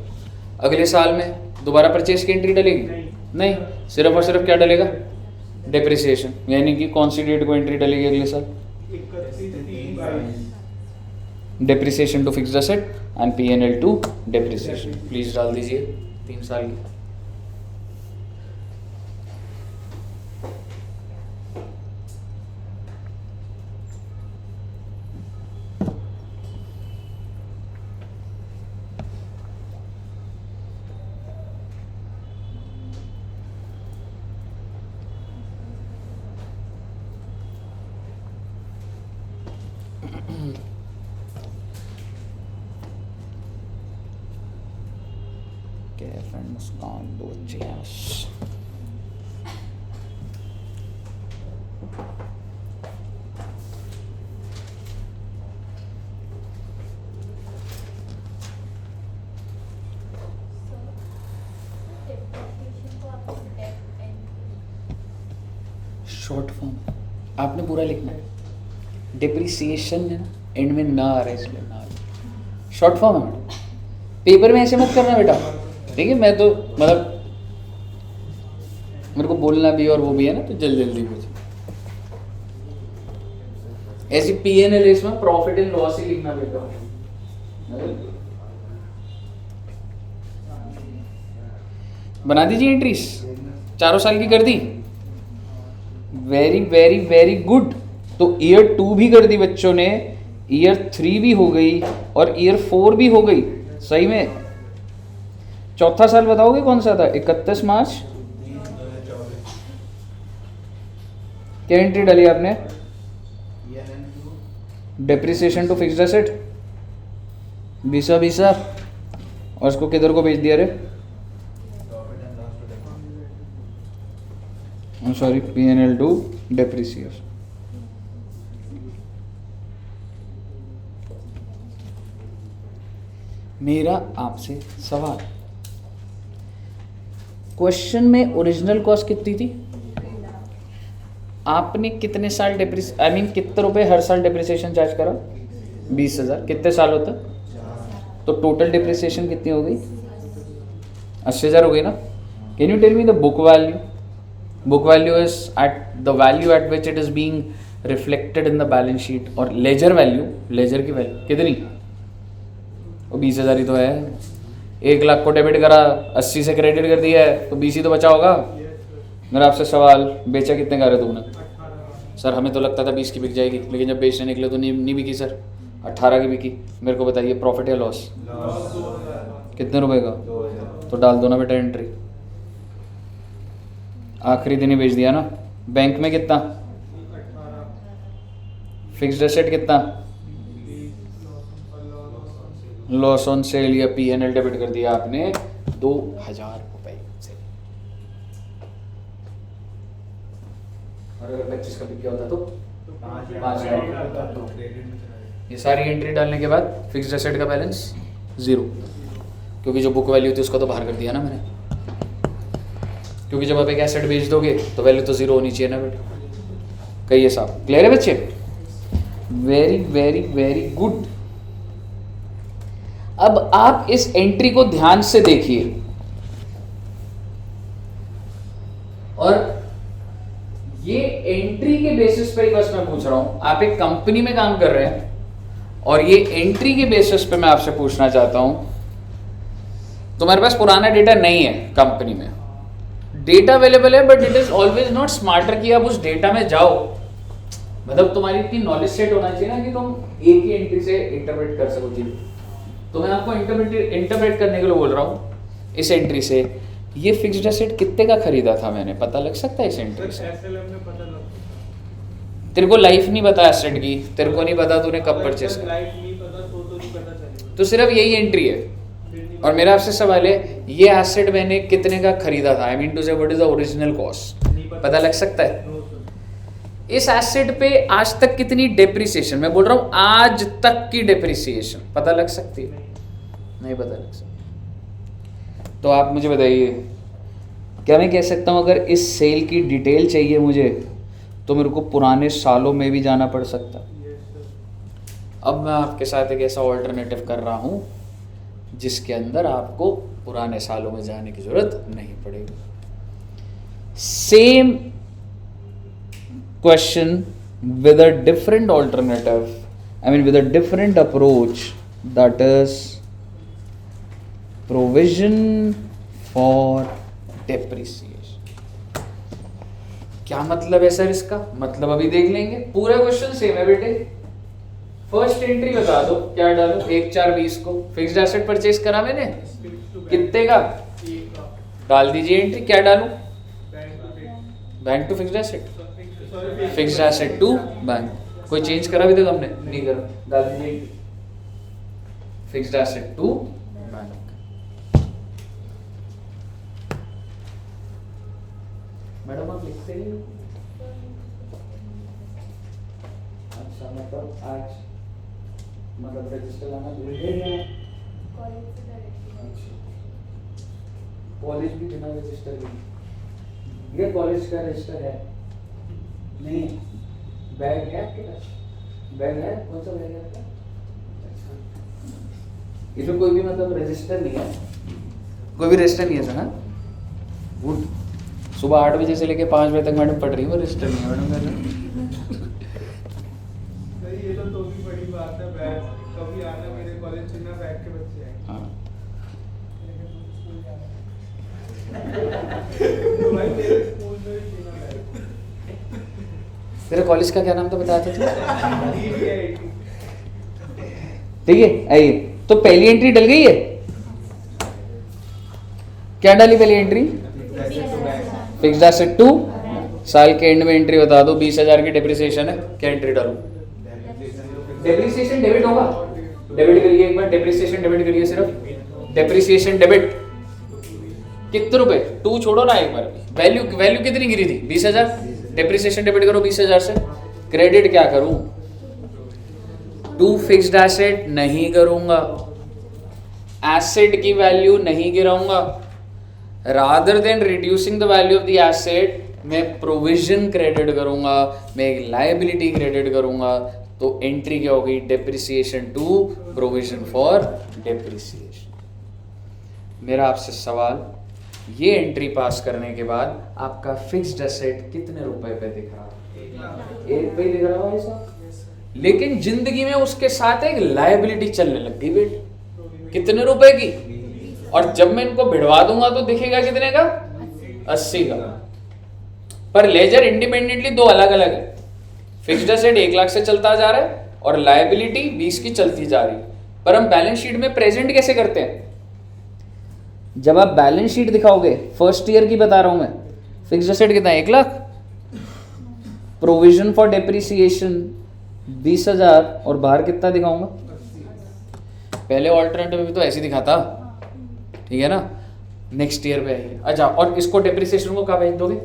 अगले साल में दोबारा परचेज की एंट्री डलेगी? नहीं, सिर्फ और सिर्फ क्या डलेगा? डेप्रिसिएशन। यानी कि कौन सी डेट को एंट्री डलेगी अगले साल? Depreciation to fixed asset and P&L to depreciation. Please डाल दीजिए 3 साल की। मुस्कान दो चेयर्स। शॉर्ट फॉर्म आपने पूरा लिखना है। डिप्रिसिएशन है ना, एंड में ना आ रहा है, इसलिए ना आ रहा। शॉर्ट फॉर्म है बेटा, पेपर में ऐसे मत करना बेटा, ठीक है? मैं तो मतलब मेरे को बोलना भी और वो भी है ना, तो जल्दी जल्दी कुछ ऐसी P&L इसमें प्रॉफिट एंड लॉस ही लिखना बेटा। बना दीजिए एंट्रीज, 4 साल की कर दी। Very very very good. तो ईयर 2 भी कर दी बच्चों ने, ईयर 3 भी हो गई और ईयर 4 भी हो गई। सही में चौथा साल बताओगे कौन सा था? 31 मार्च। क्या एंट्री डाली आपने? डेप्रिसिएशन टू फिक्स्ड एसेट 20 और इसको किधर को भेज दिया रे? Sorry, P&L to depreciation. मेरा आपसे सवाल, क्वेश्चन में ओरिजिनल कॉस्ट कितनी थी? आपने कितने साल कितने रुपए हर साल डेप्रिसिएशन चार्ज करा? 20,000। कितने साल होता? तो टोटल डेप्रिसिएशन कितनी हो गई? 80,000 हो गई ना? Can you tell me the book value? Book value is at the value at which it is being reflected in the balance sheet. और लेजर वैल्यू, लेजर की वैल्यू कितनी? वो 20,000 ही तो है। 1 लाख को डेबिट करा, 80 से क्रेडिट कर दिया है, तो 20 ही तो बचा होगा। मेरा आपसे सवाल, बेचा कितने का रहे तुमने? सर हमें तो लगता था 20 की बिक जाएगी, लेकिन जब बेचने निकले तो नहीं बिकी सर, 18 की बिकी। मेरे को बताइए प्रॉफिट या लॉस? कितने रुपए का? तो डाल दो ना बेटा एंट्री। आखिरी दिन ही बेच दिया ना। बैंक में कितना? फिक्स्ड एसेट कितना? लॉस ऑन सेल या P&L डेबिट कर दिया आपने 2,000 रुपए से। और अगर 25 का बिक गया होता तो 5,000। ये सारी एंट्री डालने के बाद फिक्स्ड एसेट का बैलेंस 0, क्योंकि जो बुक वैल्यू थी उसको तो बाहर कर दिया ना मैंने। क्योंकि जब आप एक एसेट बेच दोगे तो वैल्यू तो 0 होनी चाहिए ना बेटा। कहिए साहब, क्लियर है बच्चे? Very very very good. अब आप इस एंट्री को ध्यान से देखिए, और ये एंट्री के बेसिस पर ही बस मैं पूछ रहा हूं। आप एक कंपनी में काम कर रहे हैं और ये एंट्री के बेसिस पे मैं आपसे पूछना चाहता हूं। तुम्हारे पास पुराना डेटा नहीं है कंपनी में, डेटा अवेलेबल है, but it is always not smarter कि आप उस डेटा में जाओ। मतलब तुम्हारी इतनी नॉलेज सेट होना चाहिए ना कि तुम एक ही एंट्री से इंटरप्रेट कर सको चीज। तो मैं आपको इंटरप्रेट करने के लिए बोल रहा हूँ। इस एंट्री से ये फिक्स्ड एसेट कितने का खरीदा था मैंने, पता लग सकता है इस एंट्री से? तेरे को लाइफ नहीं पता एसेट की, तेरे को नहीं पता तूने कब परचेस किया, तो सिर्फ यही एंट्री है। और मेरा आपसे सवाल है, ये एसेट मैंने कितने का खरीदा था? आई मीन टू से what is the original cost, पता लग सकता है? इस एसेट पे आज तक कितनी डेप्रिसिएशन, मैं बोल रहा हूं आज तक की डेप्रिसिएशन पता लग सकती है? नहीं पता लग सकती। तो आप मुझे बताइए, क्या मैं कह सकता हूं अगर इस सेल की डिटेल चाहिए मुझे तो मेरे को पुराने सालों में भी जाना पड़ सकता? अब मैं आपके साथ एक ऐसा ऑल्टरनेटिव कर रहा हूं जिसके अंदर आपको पुराने सालों में जाने की जरूरत नहीं पड़ेगी। Same question with a different alternative, I mean with a different approach, that is provision for depreciation। क्या मतलब है सर इसका? मतलब अभी देख लेंगे, पूरा क्वेश्चन सेम है बेटे। फर्स्ट एंट्री बता दो, क्या डालो? 1/4/20 को फिक्स्ड एसेट परचेज करा मैंने, कितने का? डाल दीजिए एंट्री, क्या डालूं? Bank to fixed asset, fixed asset to bank. कोई चेंज करा अभी तक हमने? नहीं करा। डाल दीजिए fixed asset to bank. Madam आप लिखते ही हो? अच्छा, मतलब आज मतलब रजिस्टर लाना भूल गए या? कॉलेज भी बिना रजिस्टर के? ये कॉलेज का रजिस्टर है? नहीं। बैग है आपके पास? बैग है? कौन सा बैग है आपका? अच्छा, इसमें कोई भी मतलब रजिस्टर नहीं है? कोई भी रजिस्टर नहीं है सर? हाँ, गुड। सुबह 8 बजे से लेके 5 बजे तक मैडम पढ़ रही है, वो रजिस्टर नहीं है मैडम। ये तो भी बड़ी बात है। बैग कभी आना मेरे कॉलेज बिना बैग के बच्चे हैं। हाँ। तो भाई मेरे स्कूल में भी बिना बैग। तेरे कॉलेज का क्या नाम तो बताया था तू? DVIT। ठीक है, आइए। तो पहली एंट्री डल गई है? क्या डाली पहली एंट्री? फिक्स्ड एसेट टू, साल के एंड में एंट्री बता दो, 20,000 की डेप्रिसिएशन है, क्या एंट्री डालूं? डेप्रिसिएशन डेबिट होगा, डेबिट करिए एक बार, डेप्रिसिएशन डेबिट करिए, सिर्फ डेप्रिसिएशन डेबिट। कितने रुपए? 2 छोड़ो ना एक बार। वैल्यू वैल्यू कितनी गिरी थी? 20,000। डेप्रिसिएशन डेबिट करो 20,000 से। क्रेडिट क्या करूं? टू फिक्स्ड एसेट नहीं करूंगा, एसेट की वैल्यू नहीं गिराऊंगा। Rather than reducing the value of the asset मैं प्रोविजन क्रेडिट करूंगा, मैं एक लायबिलिटी क्रेडिट करूंगा। तो एंट्री क्या होगी? Depreciation to provision for depreciation. मेरा आपसे सवाल, ये एंट्री पास करने के बाद आपका फिक्स्ड एसेट कितने रुपए पे दिख रहा है? 1 पे दिख रहा है साहब, लेकिन जिंदगी में उसके साथ एक लायबिलिटी चलने लग गई बेटे, कितने रुपए की? और जब मैं इनको भिड़वा दूंगा तो दिखेगा कितने का? 80 का। पर लेजर इंडिपेंडेंटली दो अलग अलग है। फिक्स्ड एसेट 1 लाख से चलता जा रहा है और लायबिलिटी 20 की चलती जा रही है। पर हम बैलेंस शीट में प्रेजेंट कैसे करते हैं? जब आप बैलेंस शीट दिखाओगे, फर्स्ट ईयर की बता रहा हूं मैं, फिक्स्ड एसेट कितना है? 1 लाख, प्रोविजन फॉर डेप्रिसिएशन 20,000 और बाहर कितना दिखाऊंगा? पहले ऑल्टरनेटिव भी तो ऐसे दिखाता, ठीक है ना? नेक्स्ट ईयर पे आइए। अच्छा, और इसको डेप्रिसिएशन को कहाँ भेज दोगे?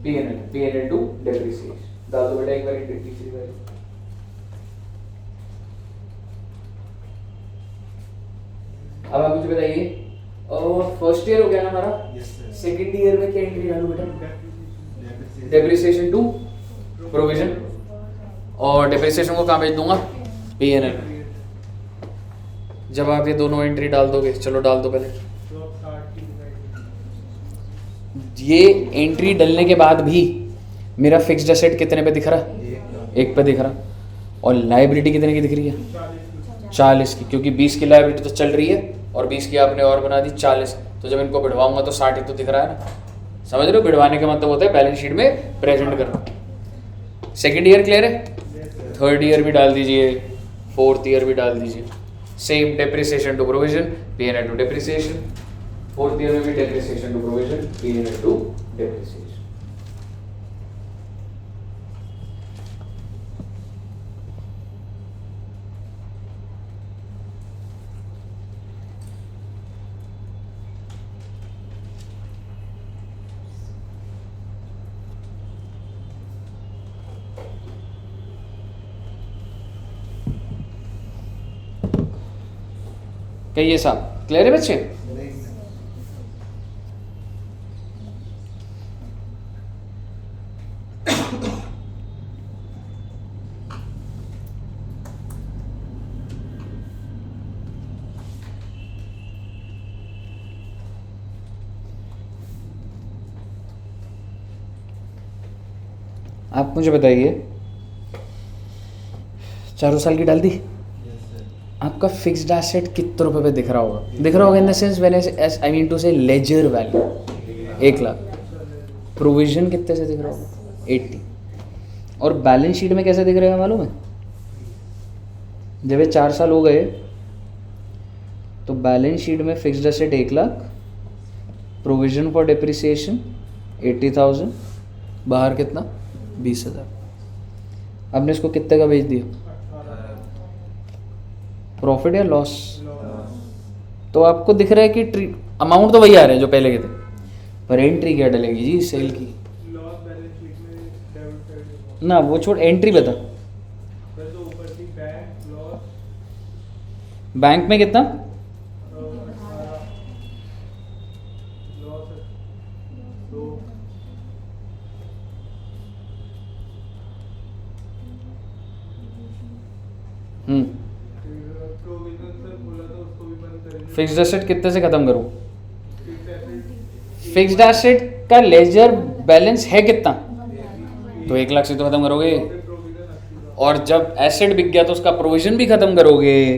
P&L टू डेप्रिसिएशन डाल दो बेटा एक बार तीसरी बार। अब आप मुझे बताइए, फर्स्ट ईयर हो गया ना हमारा, सेकंड ईयर में क्या एंट्री डालूं बेटा? डेप्रिसिएशन टू प्रोविजन, और डेप्रिसिएशन को कहाँ भेज दूंगा? P&L। जब आप ये दोनों एंट्री डाल दोगे, चलो डाल दो पहले। ये एंट्री डलने के बाद भी मेरा फिक्स्ड एसेट कितने पे दिख रहा है? 1 पे दिख रहा। और लायबिलिटी कितने की दिख रही है? 40 की, क्योंकि 20 की लायबिलिटी तो चल रही है और 20 की आपने और बना दी 40। तो जब इनको भिड़वाऊंगा तो 60 ही तो दिख रहा है ना। समझ रहे हो? भिड़वाने का मतलब होता है बैलेंस शीट में प्रेजेंट करना। सेकेंड ईयर क्लियर है? थर्ड ईयर भी डाल दीजिए, फोर्थ ईयर भी डाल दीजिए। Same depreciation to provision, P&L to depreciation. Fourth year में भी depreciation to provision, P&L to depreciation. कहिए साहब, क्लियर है बच्चे? आप मुझे बताइए, चारों साल की डाल दी, आपका फिक्स्ड एसेट कितने रुपए पे दिख रहा होगा? दिख रहा होगा in the sense when I mean to say ledger value 1 lakh. Provision कितने से दिख रहा होगा? 80। और बैलेंस शीट में कैसे दिख रहेगा मालूम है? जब ये 4 साल हो गए तो बैलेंस शीट में fixed asset 1 lakh, provision for depreciation 80,000, बाहर कितना? 20,000। आपने इसको कितने का बेच दिया? प्रॉफिट या लॉस? तो आपको दिख रहा है कि अमाउंट तो वही आ रहे हैं जो पहले के थे, पर एंट्री क्या डलेगी जी सेल की? लॉस बैलेंस शीट में डेबिट साइड ना वो छोड़, एंट्री बता। फिर तो ऊपर की बैंक लॉस बैंक में कितना? लॉस 2 प्रोविजन सर बोला था उसको भी बंद करेंगे। फिक्स्ड एसेट कितने से खत्म करूं? फिक्स्ड एसेट फिक्स्ड एसेट का लेजर बैलेंस है कितना? तो 1 लाख से तो खत्म करोगे, प्रोविजन 80 और जब एसेट बिक गया तो उसका प्रोविजन भी खत्म करोगे।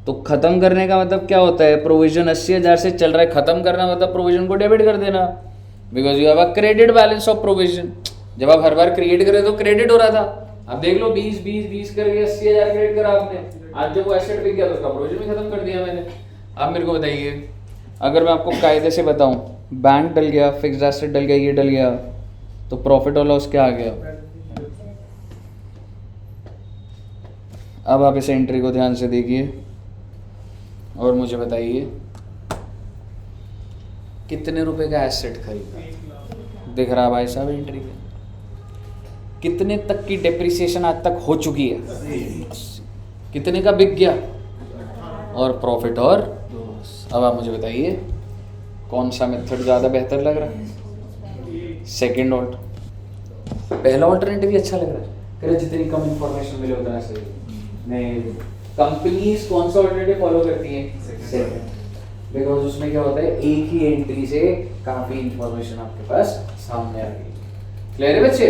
तो खत्म करने का मतलब क्या होता है? प्रोविजन 80,000 से चल रहा है, खत्म करना मतलब प्रोविजन को डेबिट कर देना, because you have a credit balance of provision. जब आप हर बार क्रिएट करे तो क्रेडिट हो रहा था, अब देख लो 20 करके 80,000 क्रेडिट करा आपने, आज जब वो एसेट बिक गया तो उसका प्रोविजन भी खत्म कर दिया मैंने। आप मेरे को बताइए, अगर मैं आपको कायदे से बताऊं, बैंक डल गया, फिक्स्ड एसेट डल गया, ये डल गया, तो प्रॉफिट और लॉस क्या आ गया? अब आप इस एंट्री को ध्यान से देखिए और मुझे बताइए कितने रुपए का एसेट खरीदा? दिख रहा भाई साहब एंट्री पे? कितने तक की डेप्रिसिएशन आज तक हो चुकी है? 80। कितने का बिक गया? और प्रॉफिट और लॉस। अब आप मुझे बताइए कौन सा मेथड ज़्यादा बेहतर लग रहा है? Second alter. पहला ऑल्टरनेटिव भी अच्छा लग रहा है, कह जितनी कम इंफॉर्मेशन मिले उतना सही। नहीं, कंपनीज कौन सा ऑल्टरनेटिव फॉलो करती हैं? सेकेंड, बिकॉज उसमें क्या होता है, एक ही एंट्री से काफ़ी इंफॉर्मेशन आपके पास सामने आ गई। क्लियर है बच्चे?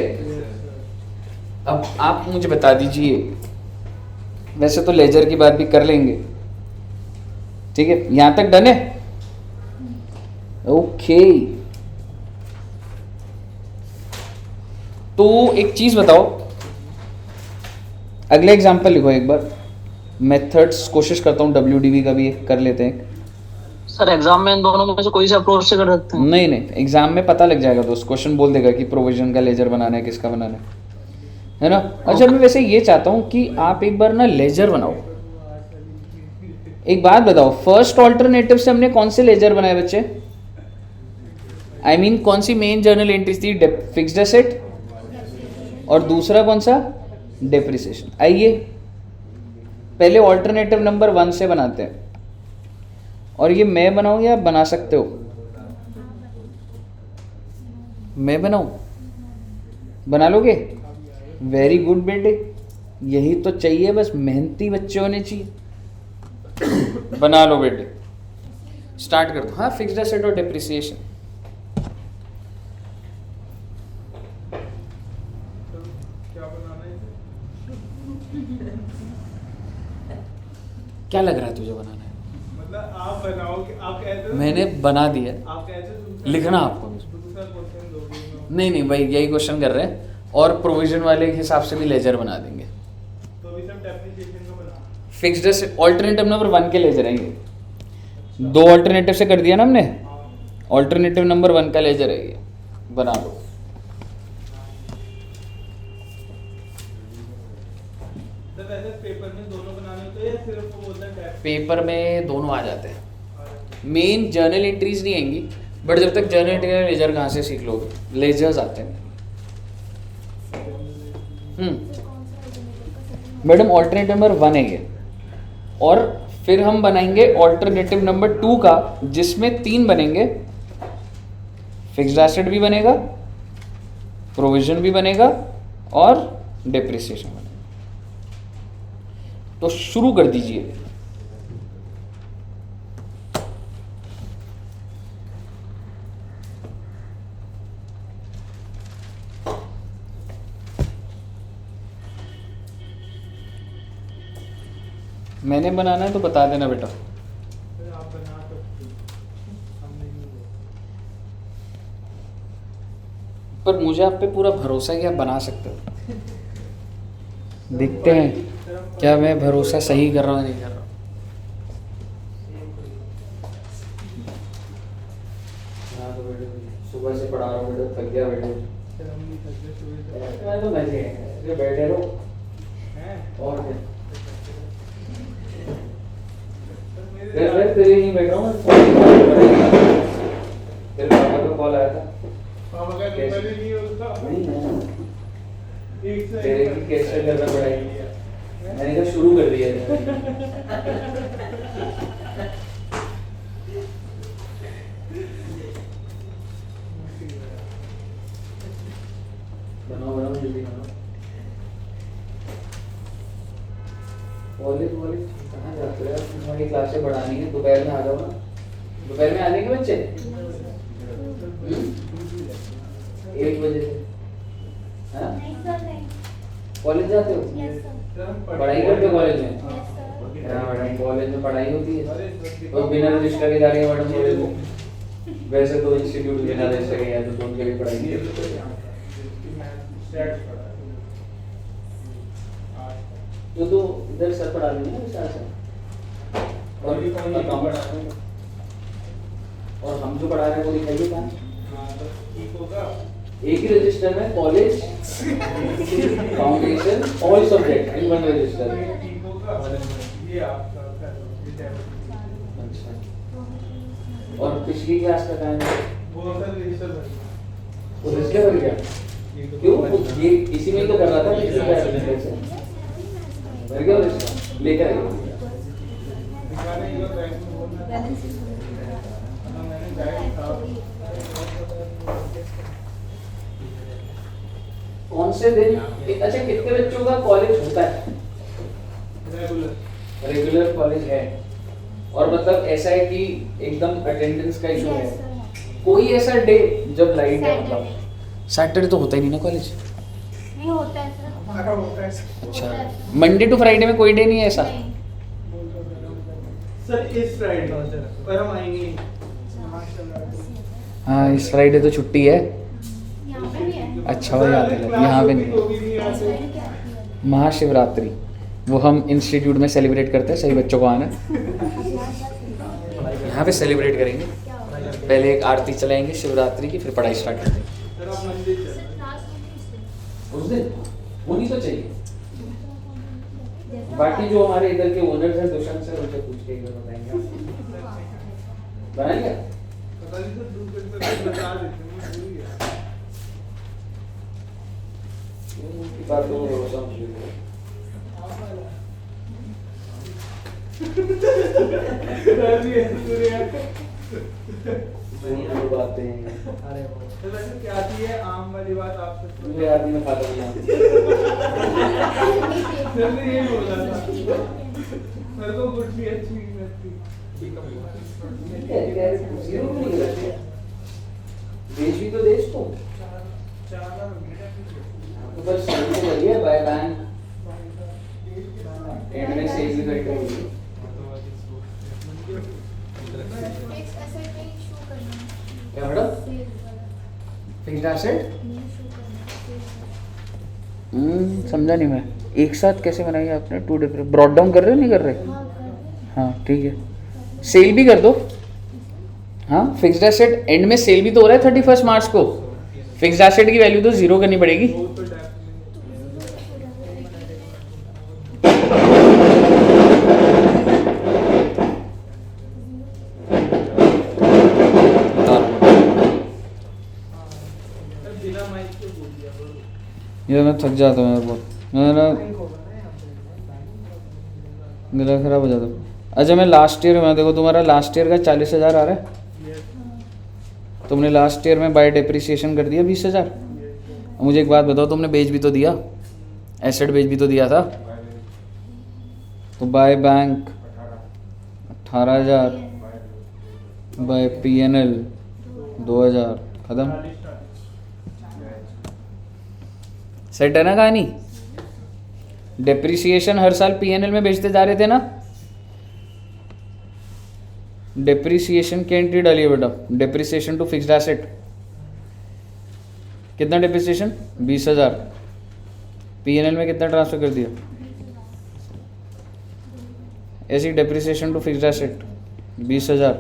अब आप मुझे बता दीजिए, वैसे तो लेजर की बात भी कर लेंगे, ठीक है, यहां तक डन है? ओके, तो एक चीज बताओ, अगले एग्जांपल लिखो एक बार। मेथड्स कोशिश करता हूँ WDV का भी एक कर लेते हैं। सर एग्जाम में इन दोनों में से कोई से अप्रोच से कर सकते हैं? नहीं, एग्जाम में पता लग जाएगा दोस्त, क्वेश्चन बोल देगा कि प्रोविजन का लेजर बनाना है, किसका बनाना है ना। अच्छा, मैं वैसे ये चाहता हूँ कि आप एक बार ना लेजर बनाओ। एक बात बताओ, फर्स्ट ऑल्टरनेटिव से हमने कौन से लेजर बनाए बच्चे? आई मीन कौन सी मेन जर्नल एंट्रीज थी? फिक्स्ड एसेट, और दूसरा कौन सा? डेप्रिसिएशन। आइए पहले ऑल्टरनेटिव नंबर 1 से बनाते हैं, और ये मैं बनाऊं या आप बना सकते हो? मैं बनाऊं? बना लोगे? वेरी गुड बेटे, यही तो चाहिए, बस मेहनती बच्चे होने चाहिए। बना लो बेटे, स्टार्ट कर दो। हाँ, फिक्स्ड एसेट और डेप्रिसिएशन। क्या बनाना है? क्या लग रहा है तुझे बनाना है? मतलब आप बनाओगे, आप कहते हो मैंने बना दिया, आप कहते हो लिखना आपको। दूसरा क्वेश्चन दोगे? नहीं भाई, यही क्वेश्चन कर रहे हैं, और प्रोविजन वाले के हिसाब से भी लेजर बना देंगे। तो अभी सब डेप्रिसिएशन का बना। फिक्स्ड एसेट ऑल्टरनेटिव नंबर 1 के लेजर है ये। 2 ऑल्टरनेटिव से कर दिया ना हमने, ऑल्टरनेटिव नंबर 1 का लेजर है ये, बना लो। तो वैसे पेपर में दोनों बनाने होते हैं या सिर्फ वो बोलता है डेप्थ? पेपर में दोनों आ जाते हैं, मेन जर्नल एंट्रीज नहीं आएंगी, बट जब तक जर्नल एंट्री का लेजर कहाँ से सीख लोगे? लेजर्स आते हैं। मैडम ऑल्टरनेटिव नंबर 1 है ये, और फिर हम बनाएंगे ऑल्टरनेटिव नंबर 2 का, जिसमें 3 बनेंगे। फिक्स्ड एसेट भी बनेगा, प्रोविजन भी बनेगा और डेप्रिसिएशन बनेगा। तो शुरू कर दीजिए। मैंने बनाना है तो बता देना बेटा। फिर आप बना सकते हो, हम नहीं हो। पर मुझे आप पे पूरा भरोसा है कि आप बना सकते हो। देखते हैं क्या मैं भरोसा सही कर रहा हूँ नहीं कर रहा हूँ। हाँ तो बेटे सुबह से पढ़ा रहा हूँ बेटे, थक गया बेटे। सर हम नहीं थकते, सुबह से मैं तो मजे हैं, बैठे रहो हैं। और क्या। सर मेरे तेरे नहीं बैठ रहा हूँ, तेरे पापा का कॉल आया था। पापा का नंबर ही नहीं होता। नहीं है, एक से तेरे की कैसे करना पड़ेगा। मैंने कहा शुरू कर दिया है। बनाओ बनाओ जल्दी बनाओ। कॉलेज वॉलेज कहाँ जाते हो यार, तुम्हारी क्लासें बढ़ानी है, दोपहर में आ जाओ ना। दोपहर में आ जाएंगे बच्चे 1 बजे से। हाँ कॉलेज जाते हो, पढ़ाई करते हो कॉलेज में? हाँ मैडम कॉलेज में पढ़ाई होती है और बिना रजिस्टर के जा रही है मैडम कॉलेज में। वैसे तो इंस्टीट्यूट बिना रजिस्टर के तो उनके लिए पढ़ाई नहीं है। तो इधर सर पढ़ा देंगे ना विशाल सर, और हम जो पढ़ा रहे हैं वो दिखाइए कहाँ। ठीक होगा। एक ही रजिस्टर में college foundation all subject in one register. ठीक होगा। ये आपका कर लो, अच्छा, और पिछली क्लास का टाइम वो सर रजिस्टर भरना। वो रजिस्टर भर गया क्यों? ये इसी में तो कर रहा था पिछली क्लास से। भर गया रजिस्टर, लेकर आइए। दिखाना ही होगा, बैंक में बोलना है। मैंने बैंक था। कौन से दिन? अच्छा कितने बच्चों का कॉलेज होता है? रेगुलर। रेगुलर कॉलेज है, और मतलब ऐसा है कि एकदम अटेंडेंस का इशू है? कोई ऐसा डे जब लाइट है? मतलब सैटरडे तो होता ही नहीं ना कॉलेज। नहीं होता है सर। होता है अच्छा, मंडे टू फ्राइडे में कोई डे नहीं है ऐसा? सर इस फ्राइडे पर हम आएंगे। हाँ इस फ्राइडे तो छुट्टी है। यहाँ पे भी है। अच्छा हो याद है, यहाँ पे नहीं। महाशिवरात्रि वो हम इंस्टीट्यूट में सेलिब्रेट करते हैं, सही बच्चों को आना है। यहाँ पे सेलिब्रेट करेंगे, पहले एक आरती चलाएंगे शिवरात्रि की, फिर पढ़ाई स्टार्ट करेंगे। सर आप मंदिर चलो। उस दिन होनी तो चाहिए। बाकी जो हमारे इधर के ओनर्स हैं दुष्यंत सर, उनसे पूछ के इधर बताएंगे। बनाएंगे पता नहीं सर दूसरे से बता देते हैं, मैं भूल गया। उनकी बातों में भरोसा मुझे है। सर भी ऐसे वो बातें हैं। तो वैसे क्या थी है आम वाली बात आपसे? मुझे आदमी में खाता नहीं आता। सर ने ये बोला था। सर को कुछ भी अच्छी नहीं लगती। देश भी तो देश को ऊपर से बढ़िया बाय बैंक एंड में सेल भी करके होगी। क्या मैडम? फिक्स्ड एसेट समझा नहीं मैं। एक साथ कैसे बनाई आपने? 2 डिफरेंट ब्रॉड डाउन कर रहे हो नहीं कर रहे? हाँ ठीक है, सेल भी कर दो। हाँ फिक्स्ड एसेट एंड में सेल भी तो हो रहा है 31 मार्च को। फिक्स्ड एसेट की वैल्यू तो 0 करनी पड़ेगी। ये मैं थक जाता हूँ यार बहुत, मेरा गला खराब हो जाता है। अच्छा मैं लास्ट ईयर में देखो तुम्हारा लास्ट ईयर का 40,000 आ रहा है, तुमने लास्ट ईयर में बाय डेप्रिसिएशन कर दिया 20,000। मुझे एक बात बताओ, तुमने बेच भी तो दिया, एसेट बेच भी तो दिया था, तो बाय बैंक 18,000, बाय PNL 2,000, खत्म। सेट है ना कहानी। डेप्रिसिएशन हर साल PNL में बेचते जा रहे थे ना। डेप्रिसिएशन की एंट्री डालिए बेटा, डेप्रिसिएशन टू फिक्स्ड एसेट, कितना डेप्रिसिएशन 20,000, PNL में कितना ट्रांसफर कर दिया, ऐसी depreciation to fixed asset 20,000,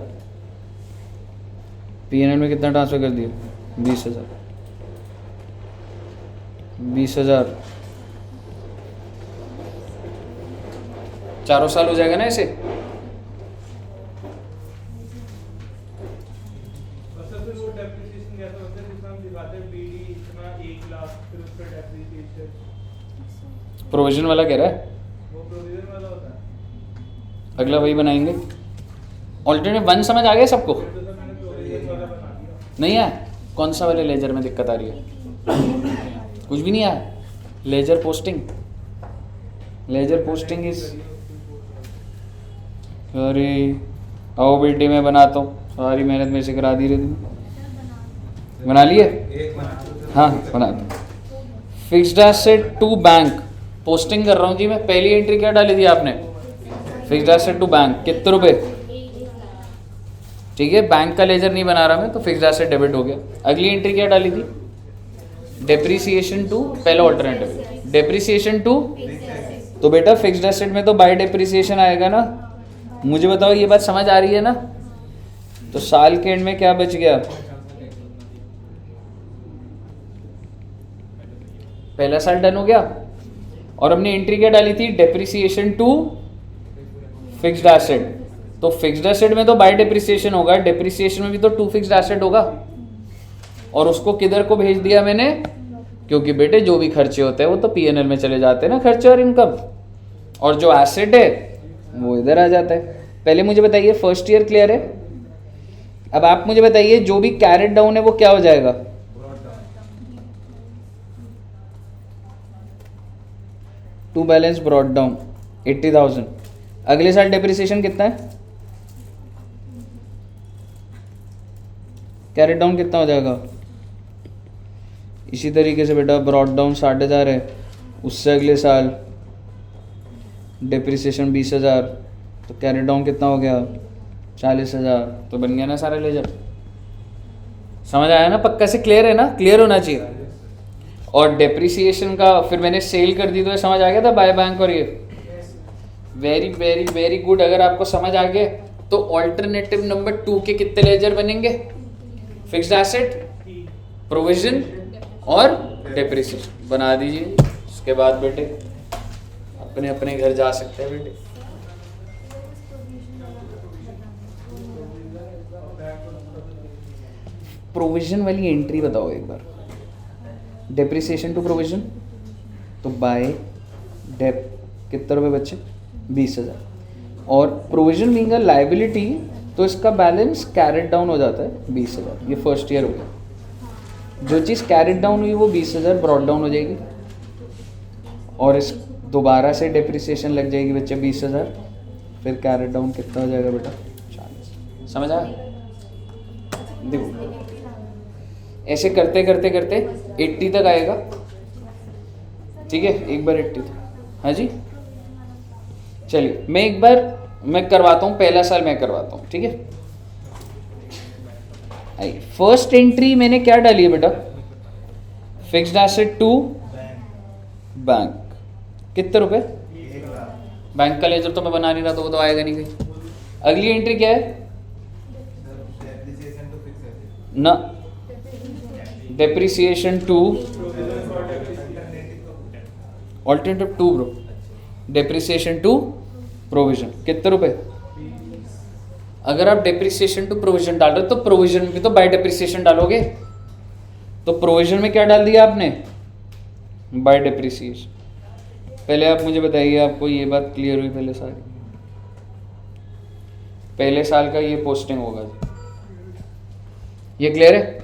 PNL में कितना ट्रांसफर कर दिया 20,000, 20,000 चारों साल हो जाएगा ना ऐसे। प्रोविजन वाला कह रहा है, अगला वही बनाएंगे। ऑल्टरनेटिव 1 समझ आ गया सबको? नहीं है? कौन सा वाले लेजर में दिक्कत आ रही है? कुछ भी नहीं आया। Ledger posting, ledger posting is, अरे आओ बेटे मैं बनाता हूँ, सारी मेहनत मेरे से करा दी रही तुम। बना लिए? हाँ बना दो। Fixed asset to bank posting कर रहा हूँ जी मैं। पहली एंट्री क्या डाली थी आपने? फिक्स्ड एसेट टू बैंक, कितने रुपए? ठीक है, बैंक का लेजर नहीं बना रहा मैं, तो फिक्स्ड एसेट डेबिट हो गया। अगली एंट्री क्या डाली थी? डेप्रिसिएशन टू, पहला ऑल्टरनेटिव डेप्रिसिएशन टू, तो बेटा फिक्स्ड एसेट में तो बाय डेप्रिसिएशन आएगा ना। मुझे बताओ ये बात समझ आ रही है ना? तो साल के एंड में क्या बच गया? पहला साल डन हो गया, और हमने एंट्री क्या डाली थी? Depreciation to fixed asset. तो फिक्स्ड एसेट में तो बाय डेप्रिसिएशन होगा, डेप्रिसिएशन में भी तो टू फिक्स्ड एसेट होगा, और उसको किधर को भेज दिया मैंने? क्योंकि बेटे जो भी खर्चे होते हैं वो तो PNL में चले जाते हैं ना, खर्चे और इनकम, और जो एसेट है वो इधर आ जाता है। पहले मुझे बताइए, फर्स्ट ईयर क्लियर है? अब आप मुझे बताइए जो भी कैरेट डाउन है वो क्या हो जाएगा? To balance brought down 80,000। अगले साल डेप्रिसिएशन कितना है? कैरेट डाउन कितना हो जाएगा? इसी तरीके से बेटा ब्रॉट डाउन 60,000 है, उससे अगले साल डेप्रिसिएशन 20,000, तो कैरेट डाउन कितना हो गया? 40,000। तो बन गया ना सारा लेजर। समझ आया ना? पक्का से क्लियर है ना? क्लियर होना चाहिए। और डेप्रिसिएशन का फिर मैंने सेल कर दी, तो ये समझ आ गया था बाय बैंक, और ये वेरी वेरी वेरी गुड। अगर आपको समझ आ गया तो ऑल्टरनेटिव नंबर 2 के कितने लेजर बनेंगे? फिक्स्ड एसेट, प्रोविजन और डेप्रिसिएशन बना दीजिए। उसके बाद बेटे अपने अपने घर जा सकते हैं बेटे। प्रोविजन वाली एंट्री बताओ एक बार। डेप्रिसिएशन टू प्रोविजन, तो बाय डेप कितने रुपए बच्चे? 20,000। और प्रोविजन बीइंग अ लायबिलिटी, तो इसका बैलेंस कैरेट डाउन हो जाता है 20,000। ये फर्स्ट ईयर हो गया। जो चीज़ कैरेट डाउन हुई वो 20,000 ब्रॉट डाउन हो जाएगी, और इस दोबारा से डेप्रिसिएशन लग जाएगी बच्चे 20,000, फिर कैरेट डाउन कितना हो जाएगा बेटा? 40। समझ आया? देखो ऐसे करते करते करते 80 तक आएगा। ठीक है, एक बार 80 तक। हाँ जी, चलिए मैं एक बार मैं करवाता हूँ, पहला साल मैं करवाता हूँ। ठीक है, फर्स्ट एंट्री मैंने क्या डाली है बेटा? फिक्स्ड एसेट टू बैंक, कितने रुपए? बैंक का लेजर तो मैं बना नहीं रहा, तो वो तो आएगा नहीं कहीं। अगली एंट्री क्या है ना? Depreciation to alternative 2 bro, depreciation to provision, कितने रुपए? अगर आप डेप्रिसिएशन टू प्रोविजन डाल रहे हो तो प्रोविजन में भी तो बाय डेप्रिसिएशन डालोगे। तो प्रोविजन में क्या डाल दिया आपने? Bye depreciation. पहले आप मुझे बताइए, आपको ये बात क्लियर हुई पहले सारी? पहले साल का ये पोस्टिंग होगा। ये क्लियर है?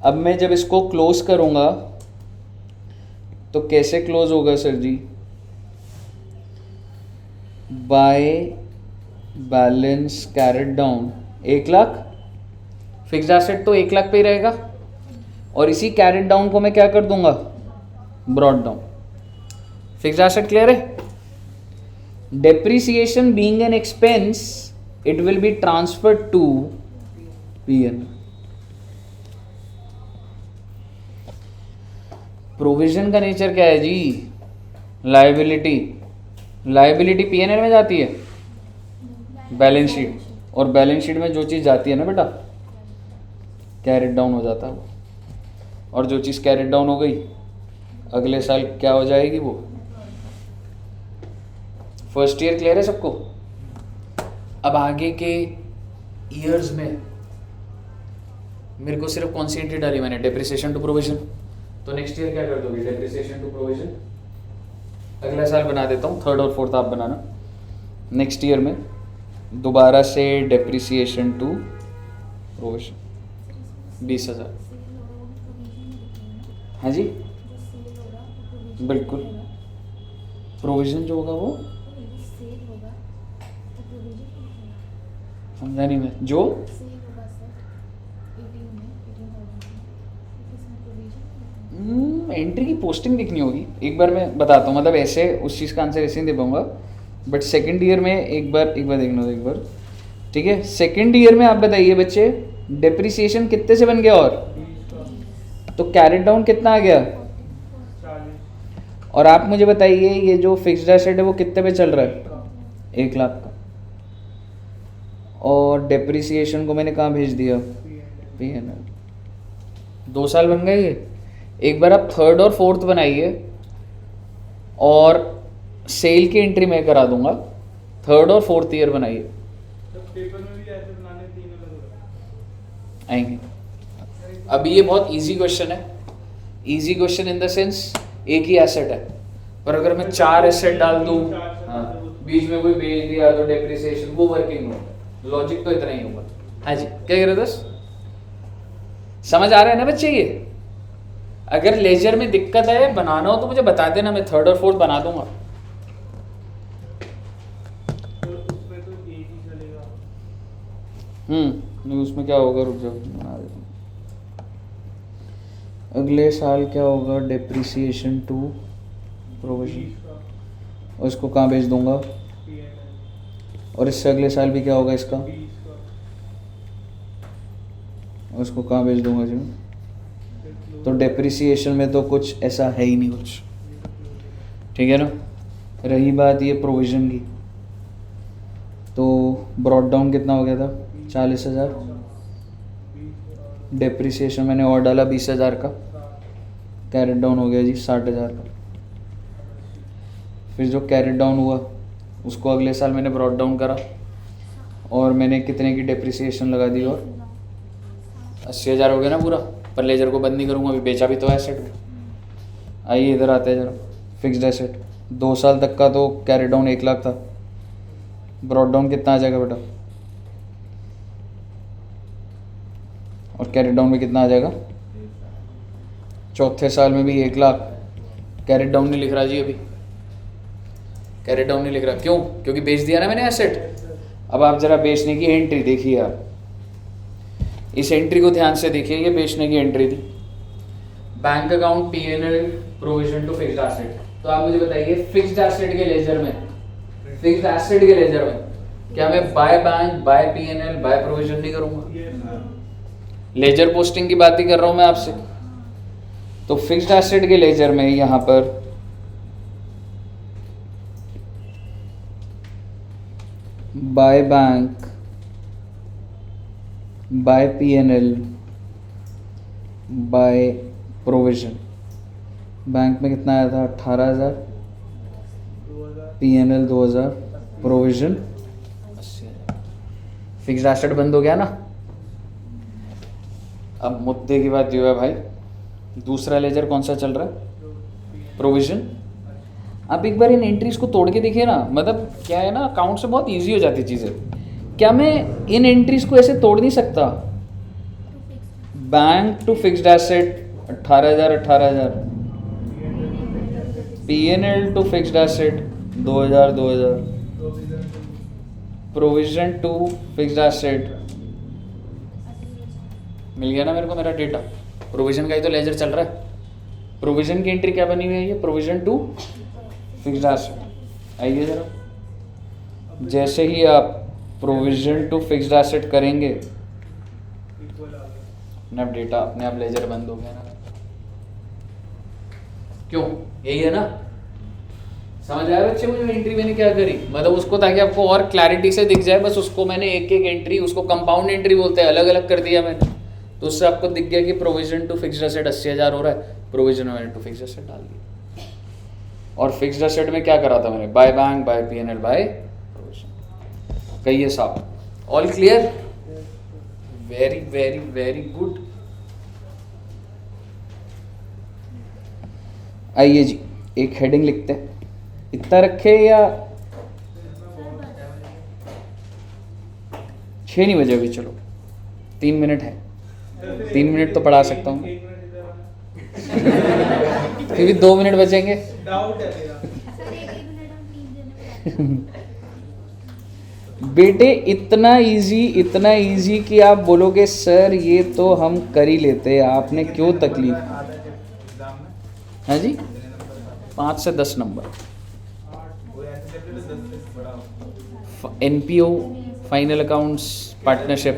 अब मैं जब इसको क्लोज करूंगा तो कैसे क्लोज होगा sir ji? By balance carried down 1 lakh, fixed asset तो 1 लाख पे ही रहेगा, और इसी कैरेट डाउन को मैं क्या कर दूंगा? Brought down. Fixed asset clear है? Depreciation being an expense it will be transferred to PN. Provision का नेचर क्या है जी? लायबिलिटी। लायबिलिटी पीएनएल में जाती है, बैलेंस शीट, और बैलेंस शीट में जो चीज़ जाती है ना बेटा, कैरेट डाउन हो जाता है वो, और जो चीज़ कैरेट डाउन हो गई अगले साल क्या हो जाएगी? वो फर्स्ट ईयर क्लियर है सबको? अब आगे के ईयर्स में मेरे को सिर्फ कौन सी एंट्री डाली मैंने? Depreciation to provision. तो नेक्स्ट ईयर क्या कर दोगे? Depreciation to provision. अगला साल बना देता हूँ, 3rd और 4th आप बनाना। नेक्स्ट ईयर में दोबारा से डेप्रिसिएशन टू प्रोविजन 20,000। हाँ जी बिल्कुल, प्रोविजन जो होगा वो समझा नहीं मैं, जो एंट्री की पोस्टिंग दिखनी होगी। एक बार मैं बताता हूँ, मतलब ऐसे उस चीज़ का आंसर ऐसे नहीं दे पाऊंगा, बट सेकंड ईयर में एक बार देखना एक बार, ठीक है? सेकंड ईयर में आप बताइए बच्चे, डेप्रिसिएशन कितने से बन गया? और तो कैरेट डाउन कितना आ गया? 40। और आप मुझे बताइए ये जो फिक्स्ड एसेट है वो कितने पे चल रहा है? 1 लाख का। और डेप्रिसिएशन को मैंने कहाँ भेज दिया? पीएनएल। 2 साल बन गए ये। एक बार आप 3rd और 4th बनाइए, और सेल की एंट्री मैं करा दूंगा। 3rd और 4th ईयर बनाइए, तो पेपर में भी ऐसे बनाने 3 अलग आएंगे। अभी ये बहुत इजी क्वेश्चन है, easy question in the sense एक ही एसेट है, पर अगर मैं 4 एसेट डाल दूं, हाँ, बीच में कोई बेच दिया तो डेप्रिसिएशन, वो वर्किंग होगा। लॉजिक तो इतना ही होगा। हाँ जी क्या कह रहे थे? समझ आ रहा है ना बच्चे? ये अगर लेजर में दिक्कत है, बनाना हो तो मुझे बता देना, मैं 3rd और 4th बना दूंगा। तो उसमें तो एक ही चलेगा। नहीं उसमें क्या होगा, रुक जाओ बना देता हूँ। अगले साल क्या होगा? डेप्रिसिएशन टू प्रोविजन, और इसको कहाँ भेज दूंगा? और इससे अगले साल भी क्या होगा इसका? और इसको कहाँ भेज दूंगा जी? तो डेप्रिसिएशन में तो कुछ ऐसा है ही नहीं कुछ, ठीक है ना? रही बात ये प्रोविजन की, तो ब्रॉड डाउन कितना हो गया था? 40,000। डेप्रिसिएशन मैंने और डाला 20,000 का, कैरेट डाउन हो गया जी 60,000 का। फिर जो कैरेट डाउन हुआ उसको अगले साल मैंने ब्रॉड डाउन करा, और मैंने कितने की डेप्रिसिएशन लगा दी? और 80,000 हो गया ना पूरा। पर लेजर को बंद नहीं करूँगा, अभी बेचा भी तो एसेट में। आइए इधर आते हैं जरा। फिक्स्ड एसेट 2 साल तक का तो कैरेट डाउन 1 लाख था, ब्रॉड डाउन कितना आ जाएगा बेटा? और कैरेट डाउन में कितना आ जाएगा? चौथे साल में भी 1 लाख। कैरेट डाउन नहीं लिख रहा जी अभी, कैरेट डाउन नहीं लिख रहा। क्यों? क्योंकि बेच दिया ना मैंने एसेट। अब आप जरा बेचने की एंट्री देखिए, आप इस एंट्री को ध्यान से देखिए, ये बेचने की एंट्री थी। Bank account PNL provision to fixed asset. तो आप मुझे बताइए फिक्स्ड एसेट के लेजर में, फिक्स्ड एसेट के लेजर में क्या मैं by bank, by PNL, by provision नहीं करूंगा? लेजर पोस्टिंग की बात ही कर रहा हूं मैं आपसे। तो फिक्स्ड एसेट के लेजर में यहां पर by bank, by PNL, by provision. Bank में कितना आया था? 18,000, पीएनएल 2,000, प्रोविजन 80,000। फिक्स्ड एसेट बंद हो गया ना। अब मुद्दे की बात ये है भाई, दूसरा लेजर कौन सा चल रहा है? प्रोविजन। आप एक बार इन एंट्रीज को तोड़ के देखिए ना, मतलब क्या है ना, अकाउंट से बहुत इजी हो जाती चीज़ें। क्या मैं इन एंट्रीज को ऐसे तोड़ नहीं सकता? Bank to fixed asset 18,000 18,000, PNL to fixed asset 2,000 2,000, provision to fixed asset. मिल गया ना मेरे को मेरा डेटा? प्रोविजन का ही तो लेजर चल रहा है। प्रोविजन की एंट्री क्या बनी हुई है? ये प्रोविजन टू फिक्स्ड एसेट। आइए जरा, जैसे ही आप प्रोविजन टू फिक्स्ड एसेट करेंगे ना, डेटा अपने आप लेजर बंद हो गया ना। क्यों? यही है ना? समझ आया बच्चे मुझे एंट्री मैंने क्या करी? मतलब उसको ताकि आपको और क्लैरिटी से दिख जाए, बस उसको मैंने एक एक एंट्री, उसको कंपाउंड एंट्री बोलते हैं, अलग अलग कर दिया मैंने। तो उससे आपको दिख गया कि प्रोविजन टू फिक्स्ड एसेट 80,000 हो रहा है, प्रोविजन मैंने टू फिक्स्ड एसेट डाल दिया। और फिक्स्ड एसेट में क्या करा था मैंने? By bank, by PNL, by provision. कहिए साहब, all clear? Very very very good. आइए जी, एक हेडिंग लिखते हैं। इतना रखे या 6 नहीं बजे अभी? चलो 3 मिनट है, 3 मिनट तो पढ़ा सकता हूँ। फिर भी 2 मिनट बचेंगे। डाउट है मेरा। सर 1 मिनट हम प्लीज देने बेटे इतना इजी कि आप बोलोगे सर ये तो हम कर ही लेते, आपने क्यों तकलीफ? एग्जाम में हाँ जी, 5 से 10 नंबर। वो ऐसे चैप्टर 10 से बड़ा हो। NPO, final accounts, partnership.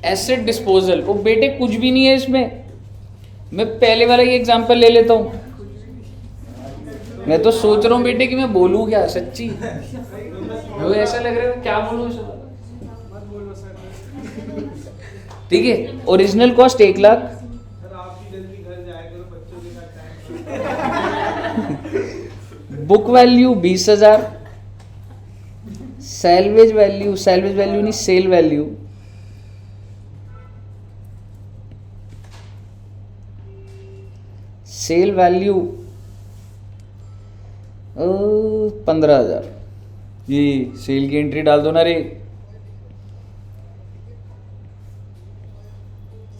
Asset disposal, वो बेटे कुछ भी नहीं है इसमें। मैं पहले वाला ही एग्जांपल ले लेता हूँ। मैं तो सोच रहा हूँ बेटे कि मैं बोलूँ क्या, सच्ची मुझे ऐसा लग रहा है क्या बोलूँ। ठीक है, ओरिजिनल कॉस्ट 1 लाख, सर आप भी जल्दी घर जाया करो, बच्चों के साथ time. Book value 20,000, salvage value नहीं, सेल वैल्यू सेल वैल्यू 15,000। ये सेल की एंट्री डाल दो ना रे,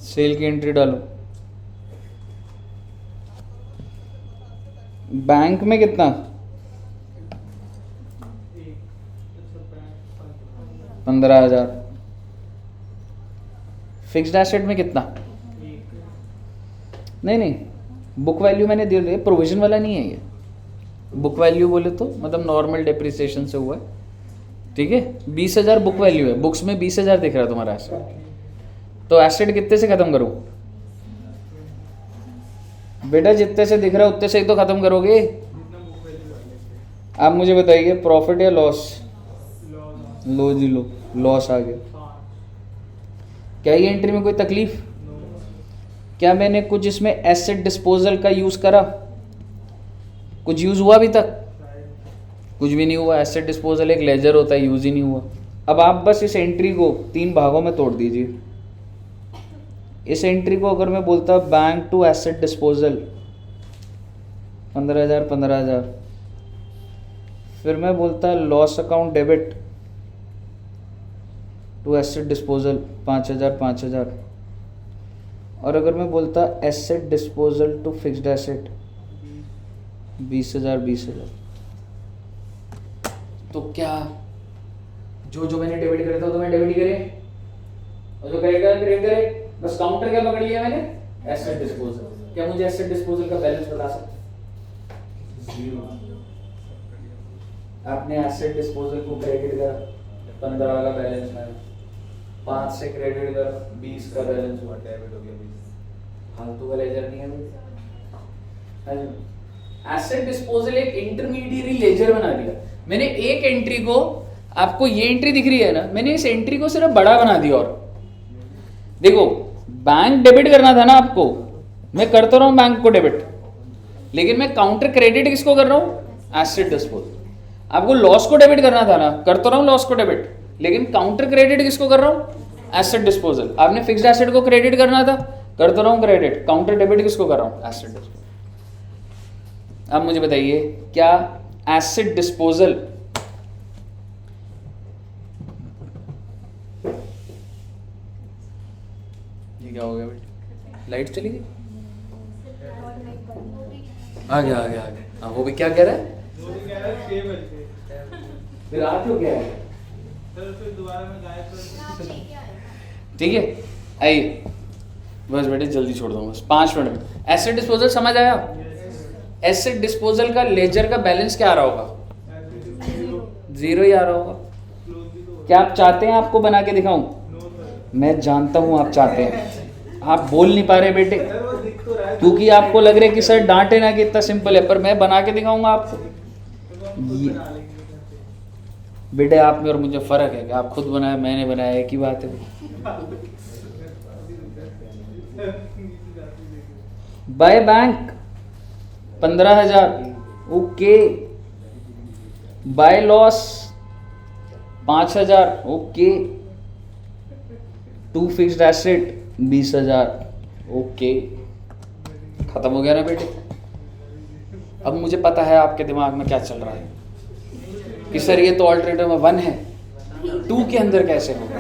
सेल की एंट्री डालो। बैंक में कितना? 15,000। फिक्स्ड एसेट में कितना? नहीं, बुक वैल्यू मैंने दे दिया, प्रोविजन वाला नहीं है ये। बुक वैल्यू बोले तो मतलब नॉर्मल डेप्रिसिएशन से हुआ है, ठीक है। 20,000 बुक वैल्यू है, बुक्स में 20,000 दिख रहा है तुम्हारा एसेट, तो एसेट कितने से खत्म करूं? बेटा जितने से दिख रहा है उतने से ही तो खत्म करोगे। आप मुझे बताइए प्रॉफिट या लॉस? लो जी लो, लॉस आ गया। क्या ये एंट्री में कोई तकलीफ? क्या मैंने कुछ इसमें एसेट डिस्पोजल का यूज करा? कुछ यूज हुआ अभी तक? कुछ भी नहीं हुआ। एसेट डिस्पोजल एक लेजर होता है, यूज ही नहीं हुआ। अब आप बस इस एंट्री को 3 भागों में तोड़ दीजिए। इस एंट्री को अगर मैं बोलता बैंक टू एसेट डिस्पोजल 15,000 15,000, फिर मैं बोलता loss account debit to asset disposal 5,000 5,000, और अगर मैं बोलता asset disposal to fixed asset 20,000 20,000, तो क्या जो जो मैंने डेबिट करा था तो मैं डेबिट ही करे, और जो क्रेडिट करा क्रेडिट करे। बस काउंटर क्या पकड़ लिया मैंने? Asset disposal. क्या मुझे एसेट डिस्पोजल का बैलेंस बता सकते? आपने एसेट डिस्पोजल को क्रेडिट करा 15 का बैलेंस में, 5 से क्रेडिट कर 20 का बैलेंस हुआ, डेबिट हो गया 20। फालतू का लेजर नहीं है। एसेट डिस्पोजल एक इंटरमीडिएरी लेजर बना दिया मैंने। एक एंट्री को, आपको ये एंट्री दिख रही है ना, मैंने इस एंट्री को सिर्फ बड़ा बना दिया। और देखो बैंक डेबिट करना था ना आपको, मैं करता रहा हूं बैंक को डेबिट, लेकिन मैं काउंटर क्रेडिट किसको कर रहा हूं? Asset disposal. आपको लॉस को डेबिट करना था ना, करता रहा हूं लॉस को डेबिट, लेकिन काउंटर क्रेडिट किसको कर रहा हूं? Asset disposal. आपने फिक्स्ड एसेट को क्रेडिट करना था, करता रहा हूं क्रेडिट, काउंटर डेबिट किसको कर रहा हूं? Asset disposal. अब मुझे बताइए क्या एसिड डिस्पोजल, ये क्या हो गया बेटा, लाइट चली गई, आ गया आ गया आ गया। हाँ वो भी क्या कह रहा है, वो भी कह रहा है 6 बजे। फिर आप क्यों कह रहे हैं? सर फिर दोबारा मैं गायब कर दूं। ठीक है आइए, बस बेटे जल्दी छोड़ दो, बस 5 मिनट में। एसिड डिस्पोजल समझ आया? एसिड डिस्पोजल का लेजर का बैलेंस क्या आ रहा होगा? 0 ही आ रहा होगा। क्या आप चाहते हैं आपको बना के दिखाऊं? मैं जानता हूं आप चाहते हैं, आप बोल नहीं पा रहे बेटे, सर वो दिख तो रहा है। क्योंकि आपको लग रहा है कि सर डांटे ना कि इतना सिंपल है, पर मैं बना के दिखाऊंगा आपको। तो हम खुद ये- बना लेंगे घर पे। बेटे आप में और मुझे फर्क है कि आप खुद बनाया मैंने बनाया, एक ही बात है। By bank 15,000, okay. By loss 5,000, okay. 2 fixed asset 20,000, okay. खत्म हो गया ना बेटे? अब मुझे पता है आपके दिमाग में क्या चल रहा है कि सर ये तो ऑल्टरनेटिव में 1 है, 2 के अंदर कैसे होगा,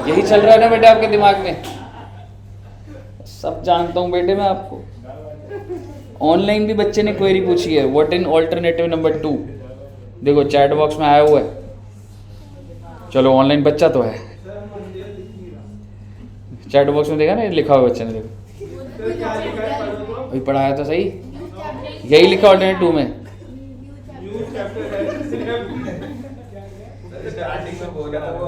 यही चल रहा है ना बेटे आपके दिमाग में? सब जानता हूं बेटे मैं आपको। ऑनलाइन भी बच्चे ने क्वेरी पूछी है, व्हाट इन ऑल्टरनेटिव नंबर 2, देखो चैट बॉक्स में आया हुआ है। चलो ऑनलाइन बच्चा तो है, सर मुझे दिख नहीं रहा। चैट बॉक्स में देखा ना, ये लिखा हुआ बच्चे ने, देखो सर क्या लिखा है पढ़ो तो। अभी पढ़ाया तो सही, यही लिखा ऑल्टरनेटिव 2 में। न्यू चैप्टर है। स्टार्टिंग में बोल रहा था वो।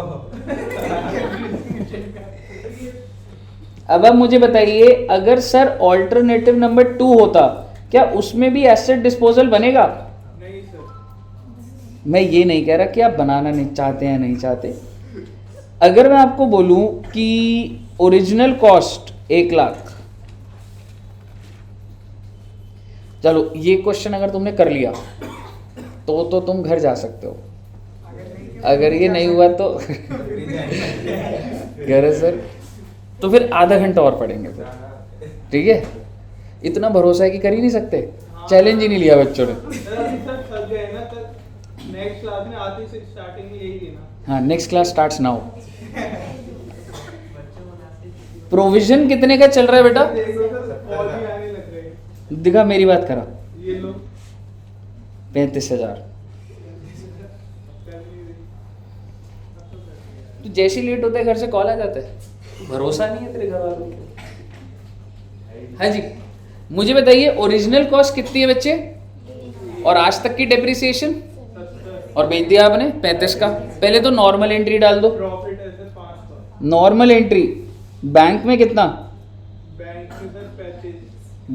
अब आप मुझे बताइए, अगर सर ऑल्टरनेटिव नंबर 2 होता, क्या उसमें भी एसिड डिस्पोजल बनेगा? नहीं सर। मैं ये नहीं कह रहा कि आप बनाना नहीं चाहते हैं, नहीं चाहते। अगर मैं आपको बोलूं कि ओरिजिनल कॉस्ट 1 लाख, चलो ये क्वेश्चन अगर तुमने कर लिया तो तुम घर जा सकते हो। अगर ये नहीं हुआ तो कह रहे सर तो फिर आधा घंटा और पढ़ेंगे फिर, ठीक है? इतना भरोसा है कि कर ही नहीं सकते, चैलेंज ही नहीं लिया बच्चों ने। सर अभी तक थक गए ना, तक नेक्स्ट क्लास में आते से स्टार्टिंग में यही देना। हाँ next class starts now. Provision कितने का चल रहा है बेटा? देखो सर और भी आने लग रहे हैं। दिखा मेरी बात करा, ये लो 35,000। कर नहीं रही। तो जैसे लेट होता है घर से कॉल आ जाता है, भरोसा नहीं है तेरे घर वालों को। हाँ जी, मुझे बताइए ओरिजिनल कॉस्ट कितनी है बच्चे, और आज तक की डेप्रिसिएशन, 70 और भेज दिया आपने 35 का। पहले तो नॉर्मल एंट्री डाल दो। प्रॉफिट है सर 5 का। नॉर्मल एंट्री बैंक में कितना? बैंक में sir 35।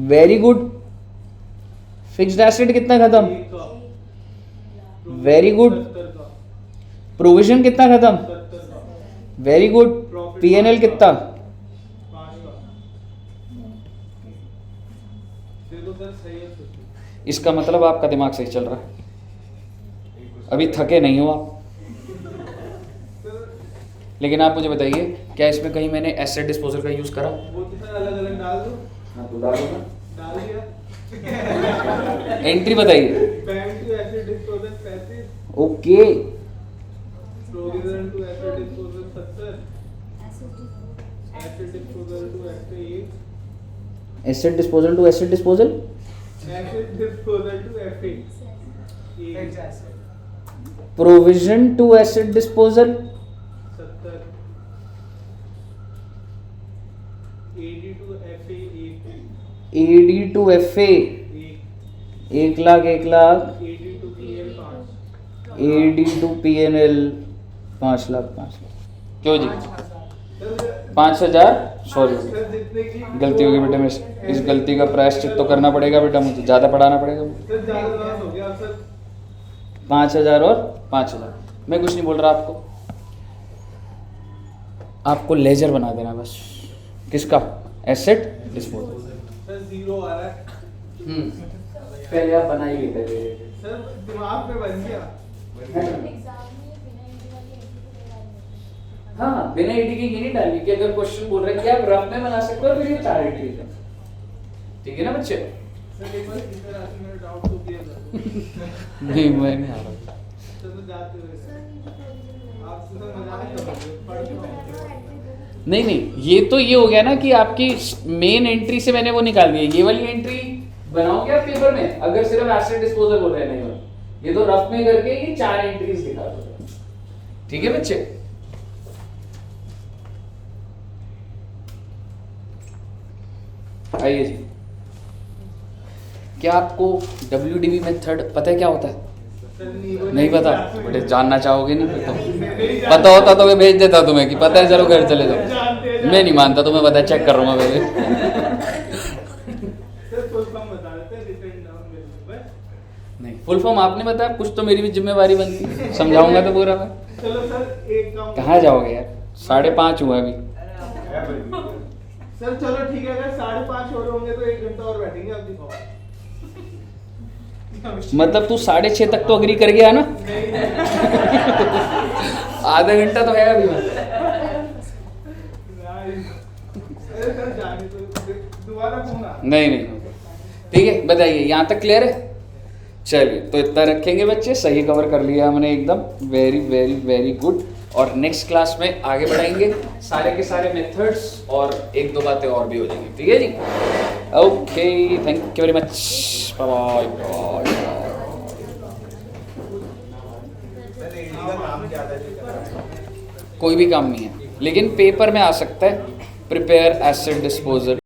Very good. Fixed asset कितना खत्म? 1 का। Very good. 70 का। प्रोविजन कितना खत्म? 70 का। Very good. पीएनएल कितना? 5 का। देखो सर सही है सोचो। इसका मतलब आपका दिमाग सही चल रहा है, अभी थके नहीं हो आप। लेकिन आप मुझे बताइए, क्या इसमें कहीं मैंने एसिड डिस्पोजल का यूज करा? वो तो सर अलग अलग डाल दो। हाँ तो डालो ना। डाल दिया। एंट्री बताइए। Bank to asset disposal 35। Okay. Provision to asset disposal 70। Asset disposal to एफ8। Asset disposal to asset disposal, asset disposal to एफ8। Provision to asset disposal 70। AD to FA 1। AD to FA 1 lakh 1 lakh. AD to PL 5। AD to PNL 5 lakh 5 lakh. क्यों जी? 5,000। सॉरी सर जितने की गलती होगी बेटे, मैं इस गलती का प्रायश्चित तो करना पड़ेगा बेटा, मुझे ज़्यादा पढ़ाना पड़ेगा मुझे। सर ज्यादा लॉस हो गया सर। 5,000 और 5,000। मैं कुछ नहीं बोल रहा आपको, आपको लेजर बना देना बस। किसका? Asset disposal. सर 0 आ रहा है। पहले आप बना ही लेते थे। सर दिमाग में बन गया। हाँ बिना एडी के ये नहीं डालनी कि अगर क्वेश्चन बोल रहे हैं कि आप रफ में बना सकते हो फिर ये 4 एडी, ठीक है ना बच्चे? सर एक बार इस तरह से मेरा डाउट तो क्लियर कर दो। नहीं मैं नहीं आ रहा। चलो जाते हुए सर ये जो provision है, आप तो मजाक कर रहे हो पढ़ ये लो बनाना है entry नहीं नहीं, ये तो ये हो गया ना कि आपकी मेन एंट्री से मैंने वो निकाल दिया। ये वाली एंट्री बनाओगे आप पेपर में, अगर सिर्फ एसेट डिस्पोजल हो रहा है नहीं, ये तो रफ में करके ये 4 एंट्रीज दिखा दो। ठीक है बच्चे, आइए जी। क्या आपको WDV मेथड पता है क्या होता है? नहीं पता? बड़े जानना चाहोगे नहीं पता? पता होता तो मैं भेज देता तुम्हें कि पता है, चलो घर चले जाओ। मैं नहीं मानता, तुम्हें पता है, चेक कर रहा हूँ मैं पहले। सर फुल फॉर्म बता देते हैं डिपेंड ऑन वेरिएबल। नहीं, फुल फॉर्म आपने बताया, कुछ तो मेरी भी जिम्मेवारी बनती है, समझाऊंगा तो पूरा मैं। चलो सर एक काम कहाँ जाओगे यार, 5:30 हुआ अभी। सर चलो ठीक है, अगर 5:30 हो रहे होंगे तो 1 घंटा और बैठेंगे, आप दिखाओ। मतलब तू 6:30 तक तो अग्री कर गया ना? आधा घंटा तो है अभी मैं। अरे सर जाने तो दोबारा फोन आ। नहीं नहीं, ठीक है, बताइए यहाँ तक क्लियर है? चलिए, तो इतना रखेंगे बच्चे, सही कवर कर लिया हमने एकदम, वेरी वेरी वेरी गुड। और नेक्स्ट क्लास में आगे बढ़ाएंगे, सारे के सारे मेथड्स और 1-2 बातें और भी हो जाएंगी। ठीक है जी, okay, thank you very much, bye bye. Sir AD का काम क्या था? कोई भी काम नहीं है, लेकिन पेपर में आ सकता है, प्रिपेयर एसिड डिस्पोजल।